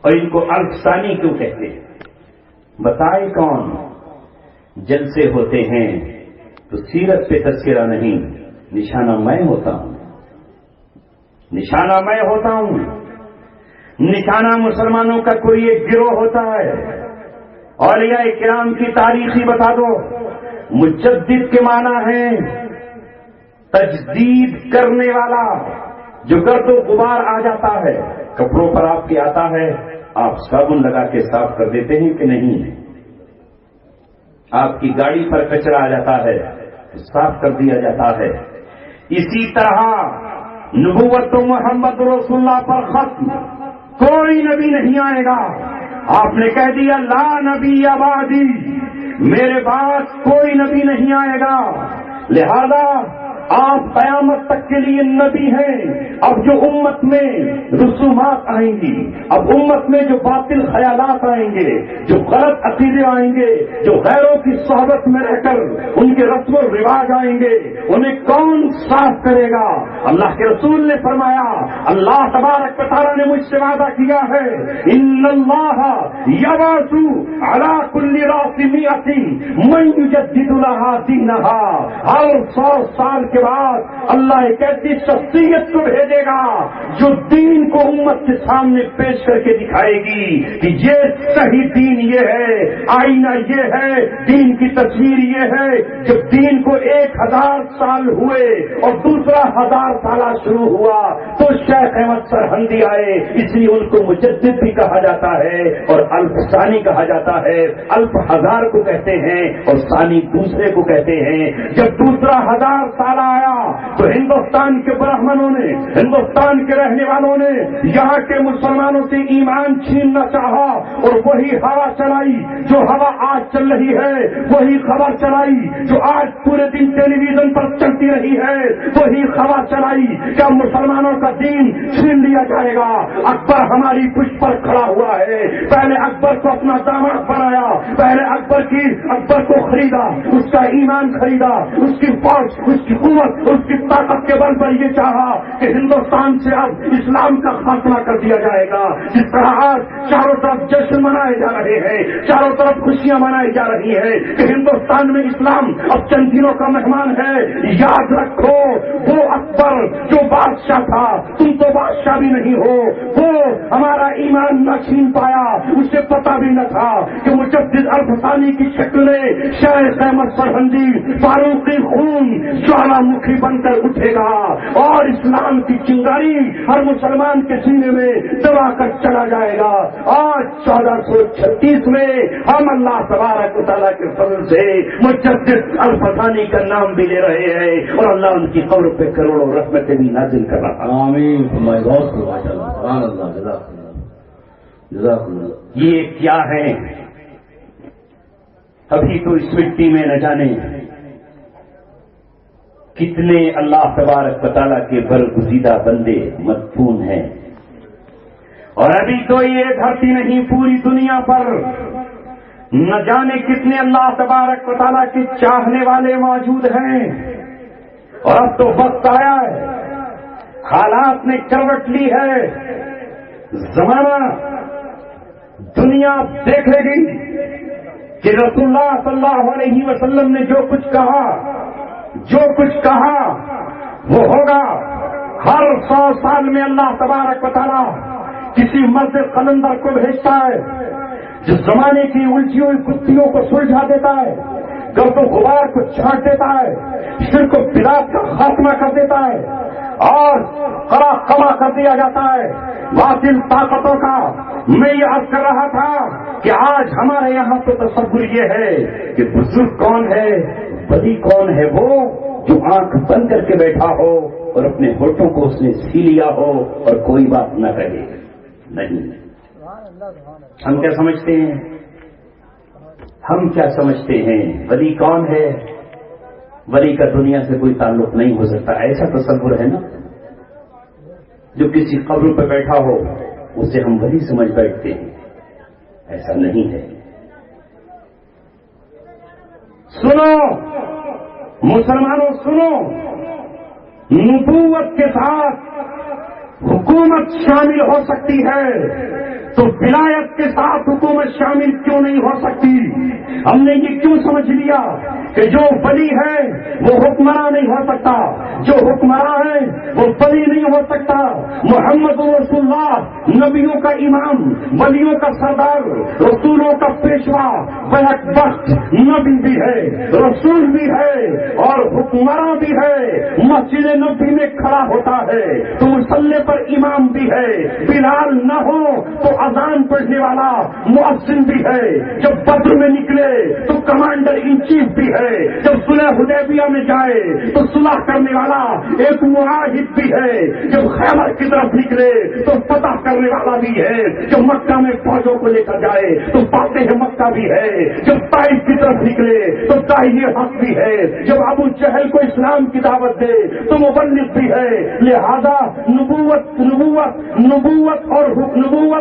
اور ان کو الفسانی کیوں کہتے ہیں؟ بتائے کون؟ جلسے ہوتے ہیں تو سیرت پہ تذکرہ نہیں، نشانہ میں ہوتا ہوں، نشانہ میں ہوتا ہوں، نشانہ مسلمانوں کا کوئی ایک گروہ ہوتا ہے۔ اولیاء کرام کی تاریخی بتا دو۔ مجدد کے معنی ہے تجدید کرنے والا، جو گرد و غبار آ جاتا ہے کپڑوں پر آپ کے آتا ہے، آپ صابن لگا کے صاف کر دیتے ہیں کہ نہیں؟ آپ کی گاڑی پر کچرا آ جاتا ہے تو صاف کر دیا جاتا ہے۔ اسی طرح نبوت و محمد رسول اللہ پر ختم کوئی نبی نہیں آئے گا۔ آپ نے کہہ دیا لا نبی بعدی، میرے بعد کوئی نبی نہیں آئے گا، لہذا آپ قیامت تک کے لیے نبی ہیں۔ اب جو امت میں رسومات آئیں گی، اب امت میں جو باطل خیالات آئیں گے، جو غلط عقیدے آئیں گے، جو غیروں کی صحبت میں رہ کر ان کے رسم و رواج آئیں گے، انہیں کون صاف کرے گا؟ اللہ کے رسول نے فرمایا، اللہ تبارک و تعالیٰ نے مجھ سے وعدہ کیا ہے ان اللہ یبعث علی کل راس مئۃ من یجدد لها دینها۔ ہر 100 سال کے بعد اللہ ایک ایسی شخصیت کو بھیجے گا جو دین کو امت کے سامنے پیش کر کے دکھائے گی کہ یہ صحیح دین یہ ہے، آئینہ یہ ہے، دین کی تصویر یہ ہے۔ جب دین کو 1000 سال ہوئے اور دوسرا 1000 سالہ شروع ہوا تو شیخ احمد سرہندی آئے، اس لیے ان کو مجدد بھی کہا جاتا ہے اور الف ثانی کہا جاتا ہے۔ الف 1000 کو کہتے ہیں اور ثانی دوسرے کو کہتے ہیں۔ جب دوسرا 1000 سال آیا تو ہندوستان کے برہمنوں نے، ہندوستان کے رہنے والوں نے یہاں کے مسلمانوں سے ایمان چھیننا چاہا اور وہی ہوا چلائی جو ہوا آج چل رہی ہے، وہی خبر چلائی جو آج پورے دن ٹیلی ویژن پر چلتی رہی ہے، وہی خبر چلائی کہ مسلمانوں کا دین چھین لیا جائے گا۔ اکبر ہماری پشت پر کھڑا ہوا ہے، پہلے اکبر کو اپنا داماد بنایا، پہلے اکبر کو خریدا، اس کا ایمان خریدا، اس کی فوج، اس کی قوت، اس کی طاقت کے بل پر یہ چاہا کہ ہندوستان سے اب اسلام کا خاتمہ کر دیا جائے گا۔ جس طرح آج چاروں طرف جشن منائے جا رہے ہیں، چاروں طرف خوشیاں منائی جا رہی ہیں کہ ہندوستان میں اسلام اب چند دنوں کا مہمان ہے، یاد رکھو وہ اکبر جو بادشاہ تھا، تم تو بادشاہ بھی نہیں ہو، وہ ہمارا ایمان نہ چھین پایا، اسے پتا بھی نہ تھا کہ مجدد الفسانی کی شکل میں شیخ احمد سرہندی فاروقی خون جوالا مکھی بن کر اٹھے گا اور اسلام کی چنگاری ہر مسلمان کے سینے میں دبا کر چلا جائے گا۔ آج 1436 میں ہم اللہ تبارک و تعالیٰ کے فضل سے مجدد الفسانی کا نام بھی لے رہے ہیں اور اللہ ان کی قبر پہ کروڑوں رحمتیں بھی نازل کر رہا ہے۔ آمین۔ یہ کیا ہے؟ ابھی تو اس مٹی میں نہ جانے کتنے اللہ تبارک و تعالیٰ کے برگزیدہ بندے مدفون ہیں، اور ابھی تو یہ دھرتی نہیں پوری دنیا پر نہ جانے کتنے اللہ تبارک و تعالیٰ کے چاہنے والے موجود ہیں۔ اور اب تو وقت آیا ہے، حالات نے کروٹ لی ہے، زمانہ دنیا دیکھے گی کہ رسول اللہ صلی اللہ علیہ وسلم نے جو کچھ کہا وہ ہوگا۔ ہر 100 سال میں اللہ تبارک و تعالیٰ کسی مرد قلندر کو بھیجتا ہے جو زمانے کی الجھی ہوئی کتیوں کو سلجھا دیتا ہے، گرد و غبار کو چھانٹ دیتا ہے، شرک و بدعت کا خاتمہ کر دیتا ہے اور قما کر دیا جاتا ہے باطل طاقتوں کا۔ میں یہ عرض کر رہا تھا کہ آج ہمارے یہاں تو تصور یہ ہے کہ بزرگ کون ہے، ولی کون ہے، وہ جو آنکھ بند کر کے بیٹھا ہو اور اپنے ہونٹوں کو اس نے سی لیا ہو اور کوئی بات نہ کہے۔ نہیں، ہم کیا سمجھتے ہیں؟ ہم کیا سمجھتے ہیں ولی کون ہے؟ ولی کا دنیا سے کوئی تعلق نہیں ہو سکتا، ایسا تصور ہے نا۔ جو کسی قبر پہ بیٹھا ہو اسے ہم ولی سمجھ بیٹھتے ہیں، ایسا نہیں ہے۔ سنو مسلمانوں، سنو، نبوت کے ساتھ حکومت شامل ہو سکتی ہے تو ولایت کے ساتھ حکومت شامل کیوں نہیں ہو سکتی؟ ہم نے یہ کیوں سمجھ لیا کہ جو ولی ہے وہ حکمراں نہیں ہو سکتا، جو حکمراں ہے وہ ولی نہیں ہو سکتا؟ محمد رسول اللہ نبیوں کا امام، ولیوں کا سردار، رسولوں کا پیشوا، بیک وقت نبی بھی ہے، رسول بھی ہے اور حکمراں بھی ہے۔ مسجد نبی میں کھڑا ہوتا ہے تو مصلی پر امام بھی ہے، بلال نہ ہو تو اذان پڑھنے والا مؤذن بھی ہے، جب بدر میں نکلے تو کمانڈر ان چیف بھی ہے، جب صلح حدیبیہ میں جائے تو صلح کرنے والا ایک معاہد بھی ہے، جب خیبر کی طرف نکلے تو فتح کرنے والا بھی ہے، جب مکہ میں فوجوں کو لے کر جائے تو فاتح مکہ بھی ہے، جب طائف کی طرف نکلے تو داعی حق بھی ہے، جب ابو جہل کو اسلام کی دعوت دے تو مبلغ بھی ہے۔ لہذا نبوت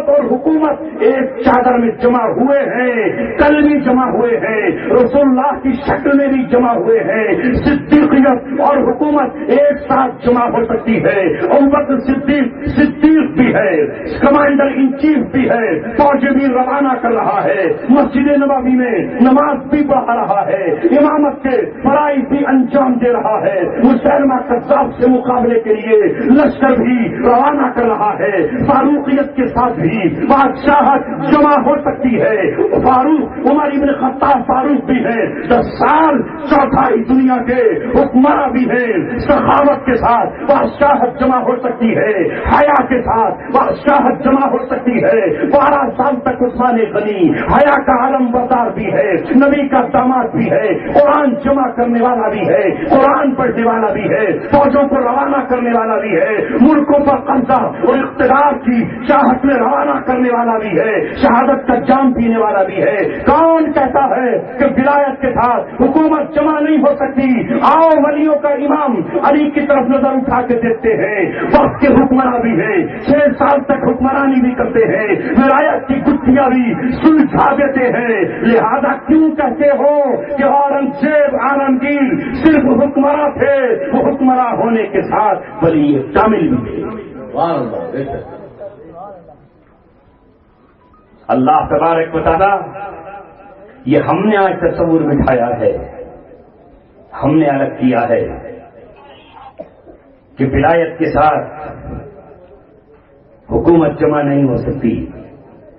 اور حکومت ایک چادر میں جمع ہوئے ہیں، کل بھی جمع ہوئے ہیں، رسول اللہ کی شکل میں بھی جمع ہوئے ہیں۔ صدیقیت اور حکومت ایک ساتھ جمع ہو سکتی ہے۔ ابوبکر صدیق بھی ہے، کمانڈر ان چیف بھی ہے، فوج بھی روانہ کر رہا ہے، مسجد نبوی میں نماز بھی پڑھا رہا ہے، امامت کے فرائض بھی انجام دے رہا ہے، مسلمہ کذاب سے مقابلے کے لیے لشکر بھی روانہ کر رہا ہے۔ فاروقیت کے ساتھ بھی بادشاہت جمع ہو سکتی ہے۔ فاروق عمر ابن خطاب فاروق بھی ہے، 10 سال چوتھائی دنیا کے حکمراں بھی ہیں۔ سخاوت کے ساتھ بادشاہت جمع ہو سکتی ہے، حیا کے ساتھ بادشاہت جمع ہو سکتی ہے۔ 12 سال تک عثمان غنی حیا کا علم بردار بھی ہے، نبی کا داماد بھی ہے، قرآن جمع کرنے والا بھی ہے، قرآن پڑھنے والا بھی ہے، فوجوں کو روانہ کرنے والا بھی ہے، ملکوں پر قبضہ اور اقتدار کی چاہت میں روانہ کرنے والا بھی ہے، شہادت کا جام پینے والا بھی ہے۔ کون کہتا ہے کہ ولایت کے ساتھ حکومت جمع نہیں ہو سکتی؟ آؤ ولیوں کا امام علی کی طرف نظر اٹھا کے دیکھتے ہیں، وقت کے حکمراں بھی ہیں، 6 سال تک حکمرانی بھی کرتے ہیں، ولایت کی گتھیاں بھی سلجھا دیتے ہیں۔ لہذا کیوں کہتے ہو کہ اورنگزیب عالمگیر صرف حکمراں تھے؟ وہ حکمراں ہونے کے ساتھ ولی کامل بھی تھے۔ اللہ تبارک و تعالی یہ ہم نے آج تصور بٹھایا ہے، ہم نے الگ کیا ہے کہ ولایت کے ساتھ حکومت جمع نہیں ہو سکتی،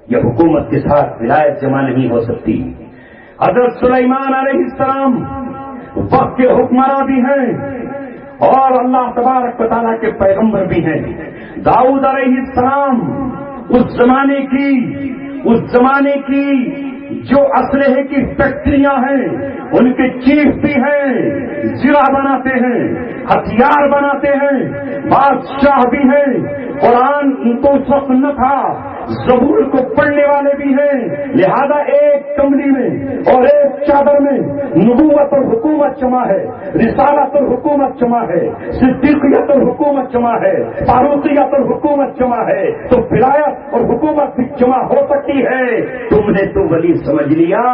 یا حکومت کے ساتھ ولایت جمع نہیں ہو سکتی۔ حضرت سلیمان علیہ السلام وقت کے حکمراں بھی ہیں اور اللہ تبارک و تعالیٰ کے پیغمبر بھی ہیں۔ داؤد علیہ السلام اس زمانے کی جو اسلحے کی فیکٹریاں ہیں ان کے چیف بھی ہیں، زرہ بناتے ہیں، ہتھیار بناتے ہیں، بادشاہ بھی ہیں۔ قرآن تو اس وقت نہ تھا، زبور کو پڑھنے والے بھی ہیں۔ لہذا ایک کملی میں اور ایک چادر میں نبوت اور حکومت جمع ہے، رسالت اور حکومت جمع ہے، صدیقیت اور حکومت جمع ہے، فاروقیت اور حکومت جمع ہے، تو ولایت اور حکومت بھی جمع ہو سکتی ہے۔ تم نے تو ولی سمجھ لیا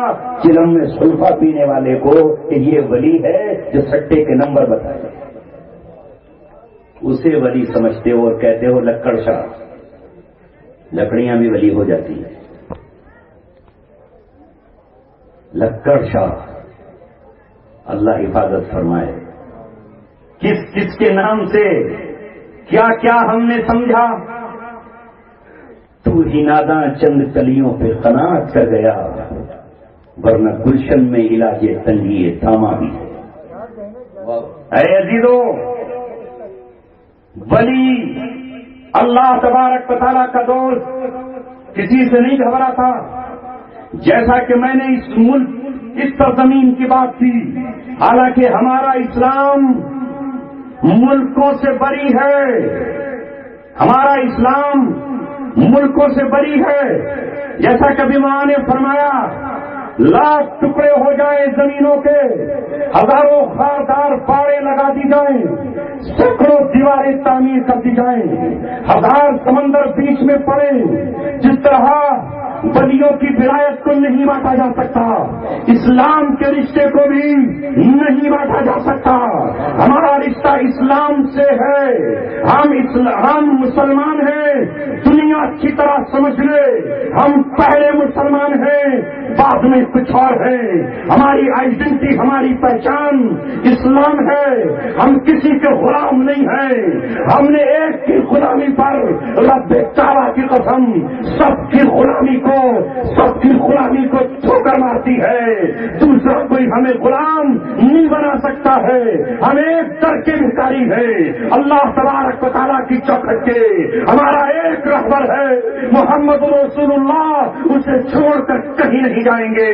چلم میں سلفا پینے والے کو کہ یہ ولی ہے جو سٹے کے نمبر بتائے۔ اسے ولی سمجھتے ہو اور کہتے ہو لکڑ شاہ. لکڑیاں بھی ولی ہو جاتی ہیں. لکڑ شاہ. اللہ حفاظت فرمائے. کس کس کے نام سے کیا کیا ہم نے سمجھا. تو ہی ناداں چند کلیوں پہ قناعت کر گیا، ورنہ گلشن میں علاج تنگی تھاما بھی ہے. اے عزیزو، ولی اللہ تبارک و تعالیٰ کا دوست کسی سے نہیں گھبرا تھا. جیسا کہ میں نے اس ملک، اس سرزمین کی بات کی، حالانکہ ہمارا اسلام ملکوں سے بری ہے. ہمارا اسلام ملکوں سے بری ہے. جیسا کہ ماں نے فرمایا، لاکھ ٹکڑے ہو جائیں زمینوں کے، ہزاروں خاردار پاڑے لگا دی جائیں، سینکڑوں دیواریں تعمیر کر دی جائیں، ہزار سمندر بیچ میں پڑے، جس طرح ولیوں کی ولایت کو نہیں بانٹا جا سکتا، اسلام کے رشتے کو بھی نہیں بانٹا جا سکتا. ہمارا رشتہ اسلام سے ہے. ہم مسلمان ہیں. دنیا اچھی طرح سمجھ لے، ہم پہلے مسلمان ہیں، بعد میں کچھ اور ہیں. ہماری آئیڈینٹی، ہماری پہچان اسلام ہے. ہم کسی کے غلام نہیں ہیں. ہم نے ایک کی غلامی پر رب تعالیٰ کی قسم سب کی غلامی کو ٹھوکر مارتی ہے. دوسرا کوئی ہمیں غلام نہیں بنا سکتا ہے. ہم ایک در کے بھکاری ہیں. اللہ تبارک و تعالیٰ کی چوکھٹ کے ہمارا ایک رہبر ہے محمد رسول اللہ. اسے چھوڑ کر کہیں نہیں جائیں گے.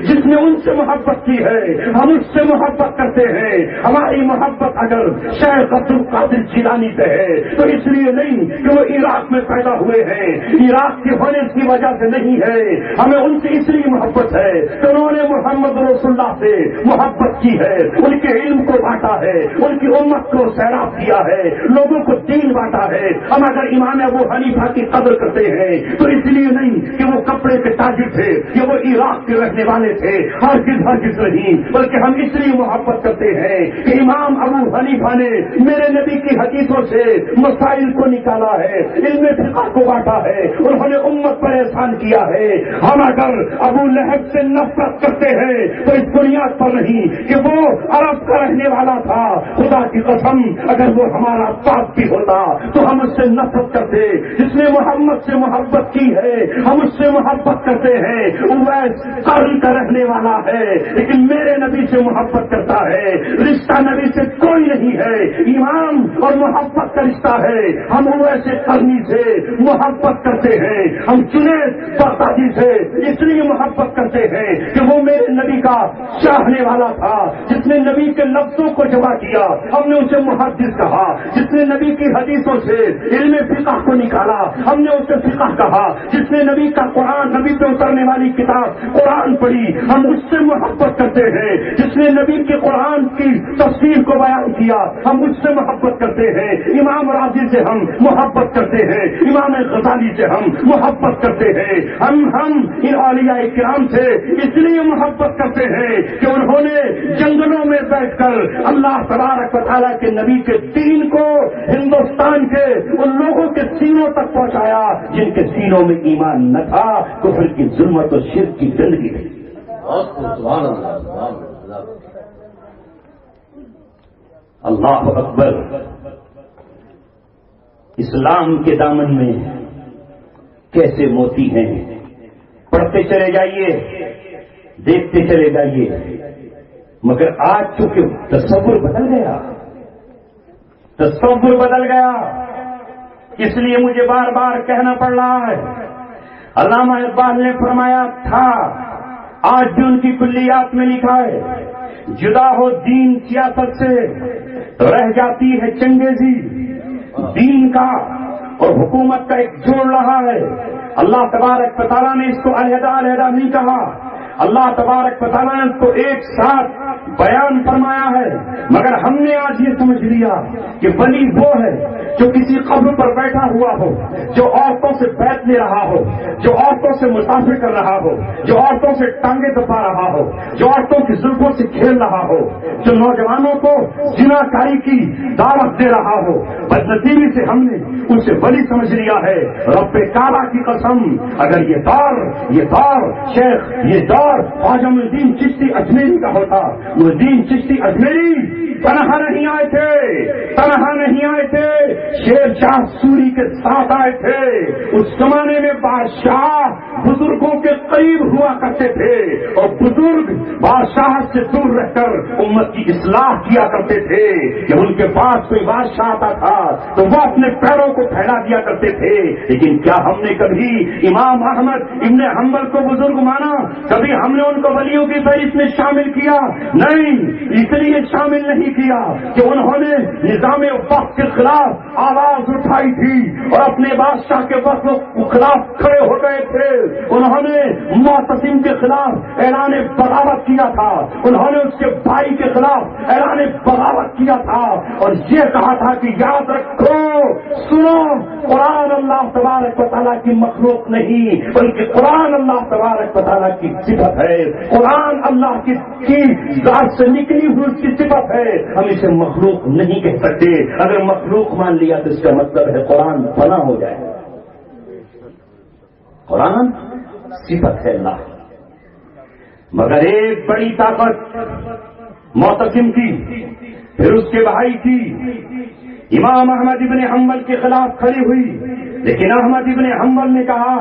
جس نے ان سے محبت کی ہے ہم اس سے محبت کرتے ہیں. ہماری محبت اگر شیخ عبد القادر جیلانی سے ہے تو اس لیے نہیں کہ وہ عراق میں پیدا ہوئے ہیں، عراق کے ہونے کی وجہ سے نہیں ہے. ہمیں ان سے اس لیے محبت ہے کہ انہوں نے محمد رسول اللہ سے محبت کی ہے، ان کے علم کو بانٹا ہے، ان کی امت کو سیراب کیا ہے، لوگوں کو دین بانٹا ہے. ہم اگر امام ابو حنیفہ کی قدر کرتے ہیں تو اس لیے نہیں کہ وہ کپڑے کے تاجر تھے یا وہ عراق کے رہنے والے تھے، ہرگز نہیں، بلکہ ہم اس لیے محبت کرتے ہیں کہ امام ابو حنیفہ نے میرے نبی کی حدیثوں سے مسائل کو نکالا ہے، علم فقہ کو بانٹا ہے، انہوں نے امت پر احسان کیا ہے. ہم اگر ابو لہب سے نفرت کرتے ہیں تو اس بنیاد پر نہیں کہ وہ عرب کا رہنے والا تھا. خدا کی قسم اگر وہ ہمارا باپ بھی ہوتا تو ہم اس سے نفرت کرتے. جس نے محمد سے محبت کی ہے ہم اس سے محبت کرتے ہیں. اویس قرن کا رہنے والا ہے لیکن میرے نبی سے محبت کرتا ہے. رشتہ نبی سے کوئی نہیں ہے، ایمان اور محبت کا رشتہ ہے. ہم اویس قرنی سے محبت کرتے ہیں. ہم جنید بغدادی سے اس لیے محبت کرتے ہیں کہ وہ میرے نبی کا چاہنے والا تھا. جس نے نبی کے لفظوں کو جمع کیا ہم نے اسے محدث کہا. جس نے نبی کی حدیثوں سے علم فقہ کو نکالا ہم نے اسے فقہ کہا. جس نے نبی کا قرآن، نبی پہ اترنے والی کتاب قرآن پڑھی ہم اس سے محبت کرتے ہیں. جس نے نبی کے قرآن کی تفسیر کو بیان کیا ہم اس سے محبت کرتے ہیں. امام راضی سے ہم محبت کرتے ہیں، امام غزالی سے ہم محبت کرتے ہیں. ہم ان اولیاء کرام سے اس لیے محبت کرتے ہیں کہ انہوں نے جنگلوں میں بیٹھ کر اللہ تبارک و تعالیٰ کے نبی کے دین کو ہندوستان کے ان لوگوں کے سینوں تک پہنچایا جن کے سینوں میں ایمان نہ تھا، کفر کی ظلمت و شرک کی گندگی تھی. اللہ اکبر. اسلام کے دامن میں کیسے موتی ہیں. پڑھتے چلے جائیے، دیکھتے چلے جائیے، مگر آج چونکہ تصور بدل گیا اس لیے مجھے بار بار کہنا پڑ رہا ہے. علامہ اقبال نے فرمایا تھا، آج بھی ان کی کلیات میں لکھا ہے، جدا ہو دین سیاست سے رہ جاتی ہے چنگیزی. دین کا اور حکومت کا ایک جوڑ رہا ہے. اللہ تبارک و تعالیٰ نے اس کو علیحدہ نہیں کہا. اللہ تبارک و تعالیٰ نے تو ایک ساتھ بیان فرمایا ہے، مگر ہم نے آج یہ سمجھ لیا کہ ولی وہ ہے جو کسی قبر پر بیٹھا ہوا ہو، جو عورتوں سے بیعت لے رہا ہو، جو عورتوں سے مسافر کر رہا ہو، جو عورتوں سے ٹانگیں دبا رہا ہو، جو عورتوں کی زلفوں سے کھیل رہا ہو، جو نوجوانوں کو زنا کاری کی دعوت دے رہا ہو، بدنصیبی سے ہم نے اسے ولی سمجھ لیا ہے۔ رب کعبہ کی قسم، اگر یہ دور شیخ، یہ دور خواجہ معین الدین چشتی اجمیری کا ہوتا، معین الدین چشتی اجمیری تنہا نہیں آئے تھے، شیر شاہ سوری کے ساتھ آئے تھے۔ اس زمانے میں بادشاہ بزرگوں کے قریب ہوا کرتے تھے، اور بزرگ بادشاہ سے دور رہ کر امت کی اصلاح کیا کرتے تھے۔ جب ان کے پاس کوئی بادشاہ آتا تھا تو وہ اپنے پیروں کو پھیلا دیا کرتے تھے۔ لیکن کیا ہم نے کبھی امام احمد ابن حنبل کو بزرگ مانا؟ کبھی ہم نے ان کو ولیوں کی فہرست میں شامل کیا؟ نہیں، اس لیے شامل نہیں کیا کہ انہوں نے نظام وقت کے خلاف آواز اٹھائی تھی اور اپنے بادشاہ کے وقت کے خلاف کھڑے ہو گئے تھے۔ انہوں نے معتصم کے خلاف اعلان بغاوت کیا تھا، انہوں نے اس کے بھائی کے خلاف اعلان بغاوت کیا تھا، اور یہ کہا تھا کہ یاد رکھو، سنو، قرآن اللہ تبارک و تعالیٰ کی مخلوق نہیں، بلکہ قرآن اللہ تبارک و تعالیٰ کی صفت ہے، قرآن اللہ کی ذات سے نکلی ہوئی اس کی صفت ہے، ہم اسے مخلوق نہیں کہہ سکتے۔ اگر مخلوق مان لیا تو اس کا مطلب ہے قرآن فنا ہو جائے۔ قرآن صفت ہے اللہ، مگر ایک بڑی طاقت معتصم کی، پھر اس کے بھائی کی، امام احمد ابن حنبل کے خلاف کھڑی ہوئی، لیکن احمد ابن حنبل نے کہا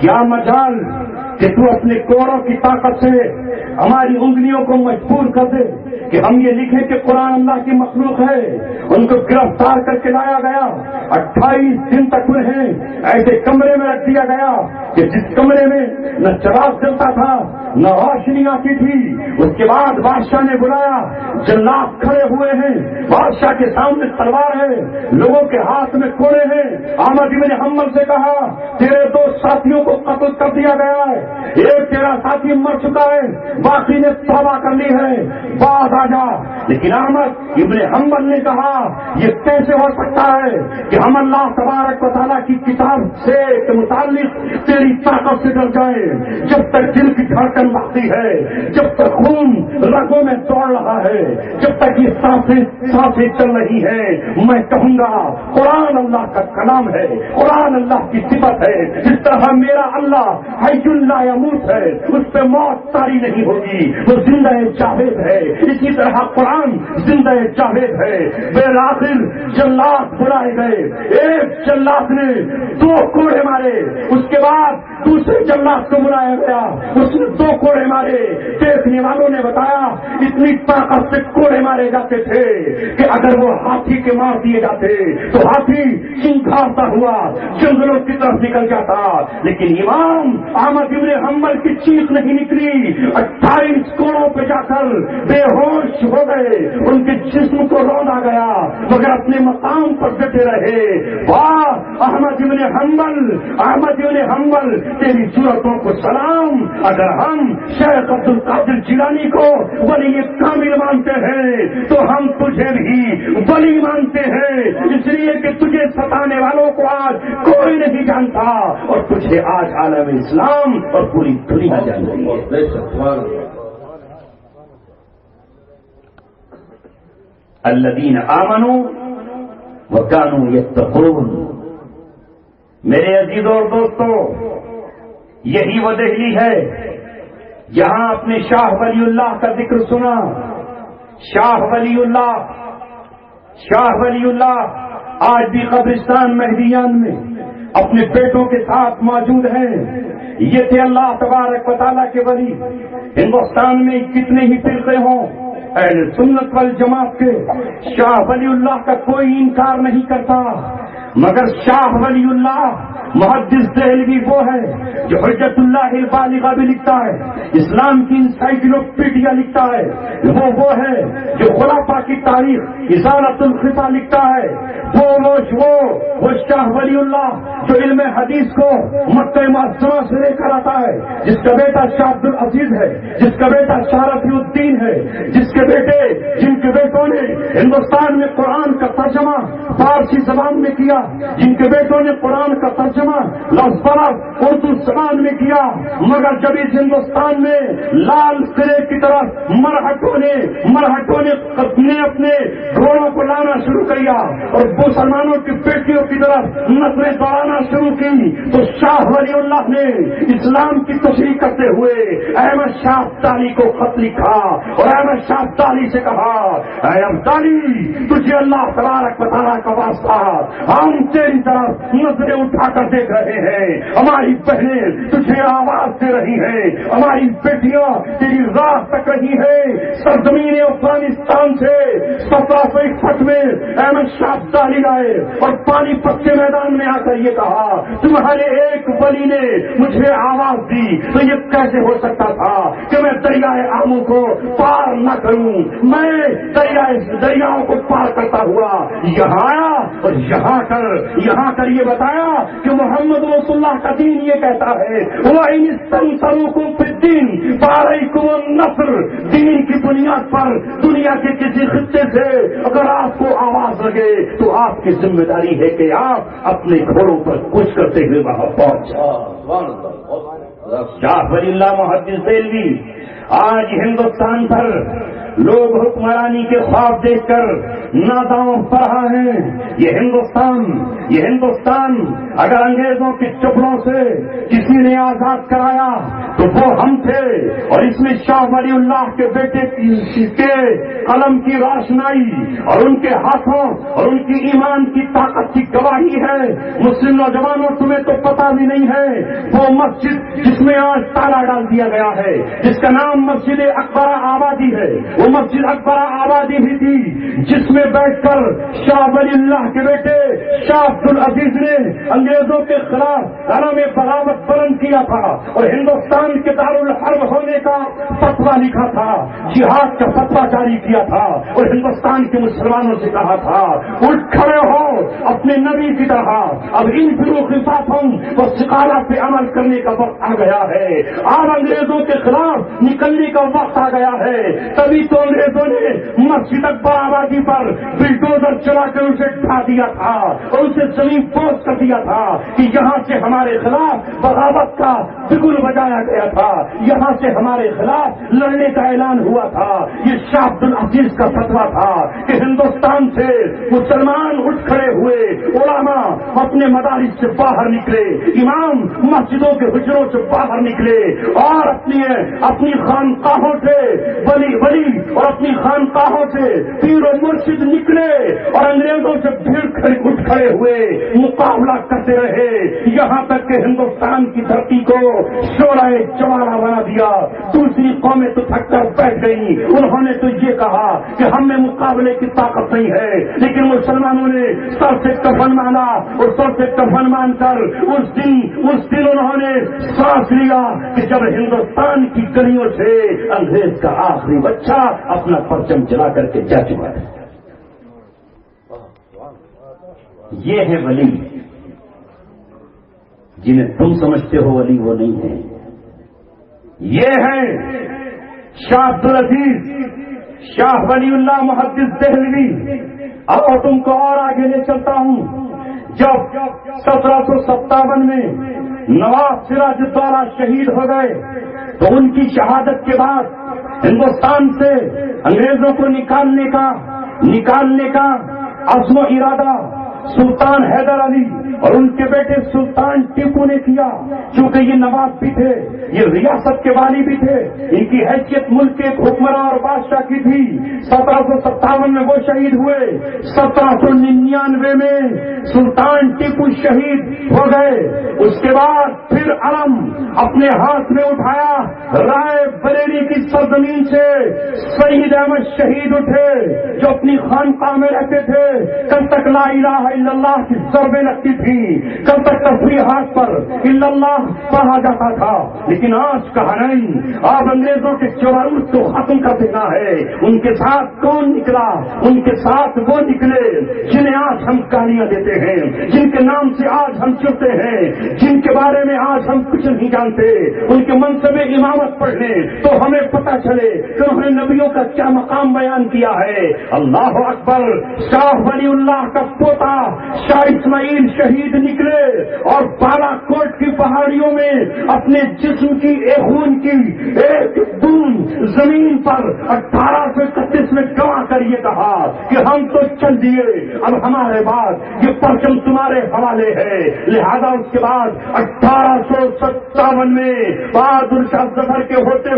کیا مجال کہ تو اپنے کوڑوں کی طاقت سے ہماری انگلیوں کو مجبور کر دے کہ ہم یہ لکھیں کہ قرآن اللہ کی مخلوق ہے۔ ان کو گرفتار کر کے لایا گیا، 28 دن تک انہیں ایسے کمرے میں رکھ دیا گیا کہ جس کمرے میں نہ چراغ جلتا تھا نہ روشنی آتی تھی۔ اس کے بعد بادشاہ نے بلایا، جلاد کھڑے ہوئے ہیں، بادشاہ کے سامنے تلوار ہے، لوگوں کے ہاتھ میں کوڑے ہیں۔ احمد بن حنبل سے کہا تیرے 2 ساتھیوں کو قتل کر دیا گیا ہے، ایک تیرا ساتھی مر چکا ہے، باقی نے توبہ کر لی ہے، باز آ جا۔ لیکن احمد ابن حنبل نے کہا یہ کیسے ہو سکتا ہے کہ ہم اللہ تبارک و تعالیٰ کی کتاب سے کے متعلق تیری طاقت سے ڈر جائیں؟ جب تک دل کی دھڑکن بڑھتی ہے، جب تک خون رگوں میں دوڑ رہا ہے، جب تک یہ سانسیں چل رہی ہیں، میں کہوں گا قرآن اللہ کا کلام ہے، قرآن اللہ کی صفت ہے۔ جس طرح میرا اللہ حی لا یموت ہے، اس پہ موت طاری نہیں ہوگی، وہ زندہ جاوید ہے، اسی طرح قرآن زندہ جاوید ہے۔ بالآخر جلاد بلائے گئے، ایک جلاد نے 2 کوڑے مارے، اس کے بعد دوسرے جلاد کو بلایا گیا، اس نے 2 کوڑے مارے۔ دیکھنے والوں نے بتایا اتنی طاقت سے کوڑے مارے جاتے تھے کہ اگر وہ ہاتھی کے مار دیے جاتے تو ہاتھی چنکھارتا ہوا جنگلوں کی طرف نکل جاتا، لیکن امام احمد ابن حنبل کی چیخ نہیں نکلی۔ 28 کوڑوں پہ جا کر بے ہوش ہو گئے، ان کے جسم کو روندا گیا مگر اپنے مقام پر ڈٹے رہے۔ واہ احمد ابن حنبل تیری جرأتوں کو سلام۔ اگر ہم شیخ عبد القادر جیلانی کو ولی کامل مانتے ہیں تو ہم تجھے بھی ولی مانتے ہیں، اس لیے کہ تجھے ستانے والوں کو آج کوئی نہیں جانتا اور تجھے آج عالم اسلام اور پوری دنیا جانتی ہے۔ الذین آمنوا وکانوا یتقون۔ میرے عزیزوں اور دوستوں، یہی وہ دہلی ہے جہاں اپنے شاہ ولی اللہ کا ذکر سنا۔ شاہ ولی اللہ آج بھی قبرستان مہدیان میں اپنے بیٹوں کے ساتھ موجود ہیں۔ یہ تھے اللہ تبارک و تعالیٰ کے ولی۔ ہندوستان میں کتنے ہی فرقے ہوں، اہل سنت والجماعت کے شاہ ولی اللہ کا کوئی انکار نہیں کرتا، مگر شاہ ولی اللہ محدث دہلوی وہ ہے جو حجت اللہ البالغہ بھی لکھتا ہے، اسلام کی انسائکلوپیڈیا لکھتا ہے، وہ ہے جو خلافہ کی تاریخ ازالۃ الخفا لکھتا ہے، وہ وہ شاہ ولی اللہ جو علم حدیث کو مکہ معظمہ سے لے کر آتا ہے، جس کا بیٹا شاہ عبد العزیز ہے، جس کا بیٹا شاہ رفیع الدین ہے، جن کے بیٹوں نے ہندوستان میں قرآن کا ترجمہ فارسی زبان میں کیا، جن کے بیٹوں نے قرآن کا ترجمہ لفظ بلفظ اردو زبان میں کیا، مگر جب اس ہندوستان میں لال قلعے کی طرف مرہٹوں نے اپنے گھوڑوں کو لانا شروع کیا اور مسلمانوں کی بیٹیوں کی طرف نظریں دوڑانا شروع کی، تو شاہ ولی اللہ نے اسلام کی تشریح کرتے ہوئے احمد شاہ ابدالی کو خط لکھا اور احمد شاہ ابدالی سے کہا، اے ابدالی، تجھے اللہ تبارک و تعالیٰ کا واسطہ، ہم تیری طرف نظریں اٹھا کر دیکھ رہے ہیں، ہماری بہنیں تجھے آواز دے رہی ہیں، ہماری بیٹیاں تیری راہ تک رہی ہیں۔ سرزمین افغانستان سے 1761 میں احمد شاہ ابدالی آئے اور پانی پت کے میدان میں آ کر یہ کہا، تمہارے ایک ولی نے مجھے آواز دی تو یہ کیسے ہو سکتا تھا کہ میں دریائے آمو کو پار نہ کروں؟ میں دریاؤں کو پار کرتا ہوا یہاں آیا اور یہاں کر یہ بتایا کہ محمد رسول اللہ کا دین یہ کہتا ہے، وَإِنِ اسْتَنصَرُوكُمْ فِي الدِّينِ فَعَلَيْكُمُ النَّصْرُ، دین کی بنیاد پر دنیا کے کسی خطے سے اگر آپ کو آواز لگے تو آپ کی ذمہ داری ہے کہ آپ اپنے گھوڑوں پر کوچ کرتے ہوئے وہاں پہنچ۔ شاہ ولی اللہ محدث دہلوی آج ہندوستان پر لوگ حکمرانی کے خواب دیکھ کر ناداؤں پڑھا ہیں۔ یہ ہندوستان اگر انگریزوں کے چپڑوں سے کسی نے آزاد کرایا تو وہ ہم تھے، اور اس میں شاہ ولی اللہ کے بیٹے کے قلم کی روشنائی اور ان کے ہاتھوں اور ان کی ایمان کی طاقت کی گواہی ہے۔ مسلم نوجوانوں، تمہیں تو پتہ بھی نہیں ہے، وہ مسجد جس میں آج تالا ڈال دیا گیا ہے، جس کا نام مسجد اکبر آبادی ہے، وہ مسجد اکبر آبادی بھی تھی جس میں بیٹھ کر شاہ ولی اللہ کے بیٹے شاہ عبد العزیز نے انگریزوں کے خلاف علم بغاوت بلند کیا تھا اور ہندوستان کے دارالحرب ہونے کا فتویٰ لکھا تھا، جہاد کا فتویٰ جاری کیا تھا اور ہندوستان کے مسلمانوں سے کہا تھا، اٹھ کھڑے ہو اپنے نبی کی طرح، اب ان فروغ خفافوں و سقالہ پہ عمل کرنے کا وقت آ گیا ہے، اب انگریزوں کے خلاف نکلنے کا وقت آ گیا ہے۔ تبھی تو انگریزوں نے مسجد اکبر آبادی پر بلڈوزر چلا کر اسے ڈھا دیا تھا اور اسے زمین پوش کر دیا تھا کہ یہاں سے ہمارے خلاف بغاوت کا بگل بجایا گیا تھا، یہاں سے ہمارے خلاف لڑنے کا اعلان ہوا تھا۔ یہ شاہ عبد العزیز کا فتویٰ تھا کہ ہندوستان سے مسلمان اٹھ کھڑے ہوئے، علماء اپنے مدارس سے باہر نکلے، امام مسجدوں کے حجروں سے باہر نکلے اور اپنی خانقاہوں سے ولی اور اپنی خانقاہوں سے پیر و مرشد نکلے اور انگریزوں سے اٹھ کھڑے ہوئے مقابلہ کرتے رہے، یہاں تک کہ ہندوستان کی دھرتی کو شورائے جوارہ بنا دیا۔ دوسری قومیں تو تھک کر بیٹھ گئی، انہوں نے تو یہ کہا کہ ہم میں مقابلے کی طاقت نہیں ہے، لیکن مسلمانوں نے سر سے کفن مانا اور سر سے کفن مان کر اس دن انہوں نے سانس لیا کہ جب ہندوستان کی گلیوں سے انگریز کا آخری بچہ اپنا پرچم چلا کر کے جا چکا ہے۔ یہ ہے ولی، جنہیں تم سمجھتے ہو ولی وہ نہیں ہے، یہ ہے شاہ عبد العزیز شاہ ولی اللہ محدث دہلوی۔ اب تم کو اور آگے لے چلتا ہوں، جب 1757 میں نواب سراج الدولہ شہید ہو گئے تو ان کی شہادت کے بعد ہندوستان سے انگریزوں کو نکالنے کا عزم و ارادہ سلطان حیدر علی اور ان کے بیٹے سلطان ٹیپو نے کیا۔ چونکہ یہ نواب بھی تھے، یہ ریاست کے والی بھی تھے، ان کی حیثیت ملک کے ایک حکمراں اور بادشاہ کی تھی۔ 1757 میں وہ شہید ہوئے، 1799 میں سلطان ٹیپو شہید ہو گئے۔ اس کے بعد پھر علم اپنے ہاتھ میں اٹھایا، رائے بریلی کی سرزمین سے سید احمد شہید اٹھے جو اپنی خانقاہ میں رہتے تھے، کل تک لا الہ الا اللہ کی ضربیں لگتی تھی، کب تک تفریحات پر الا اللہ پڑھا جاتا تھا، لیکن آج کہا نہیں، اب انگریزوں کے جبروت کو ختم کر دینا ہے۔ ان کے ساتھ کون نکلا؟ ان کے ساتھ وہ نکلے جنہیں آج ہم گالیاں دیتے ہیں، جن کے نام سے آج ہم چڑھتے ہیں، جن کے بارے میں آج ہم کچھ نہیں جانتے۔ ان کے منصب امامت پڑھ لیں تو ہمیں پتہ چلے کہ انہوں نے نبیوں کا کیا مقام بیان کیا ہے۔ اللہ اکبر! شاہ ولی اللہ کا پوتا شاہ اسماعیل شہید نکلے اور بالا کوٹ کی پہاڑیوں میں اپنے جسم کی خون کی ایک بوند زمین پر 1831 میں گوا کر یہ کہا کہ ہم تو چل دیے، اب ہمارے بعد یہ پرچم تمہارے حوالے ہے۔ لہذا اس کے بعد 1857 میں بہادر شاہ ظفر کے ہوتے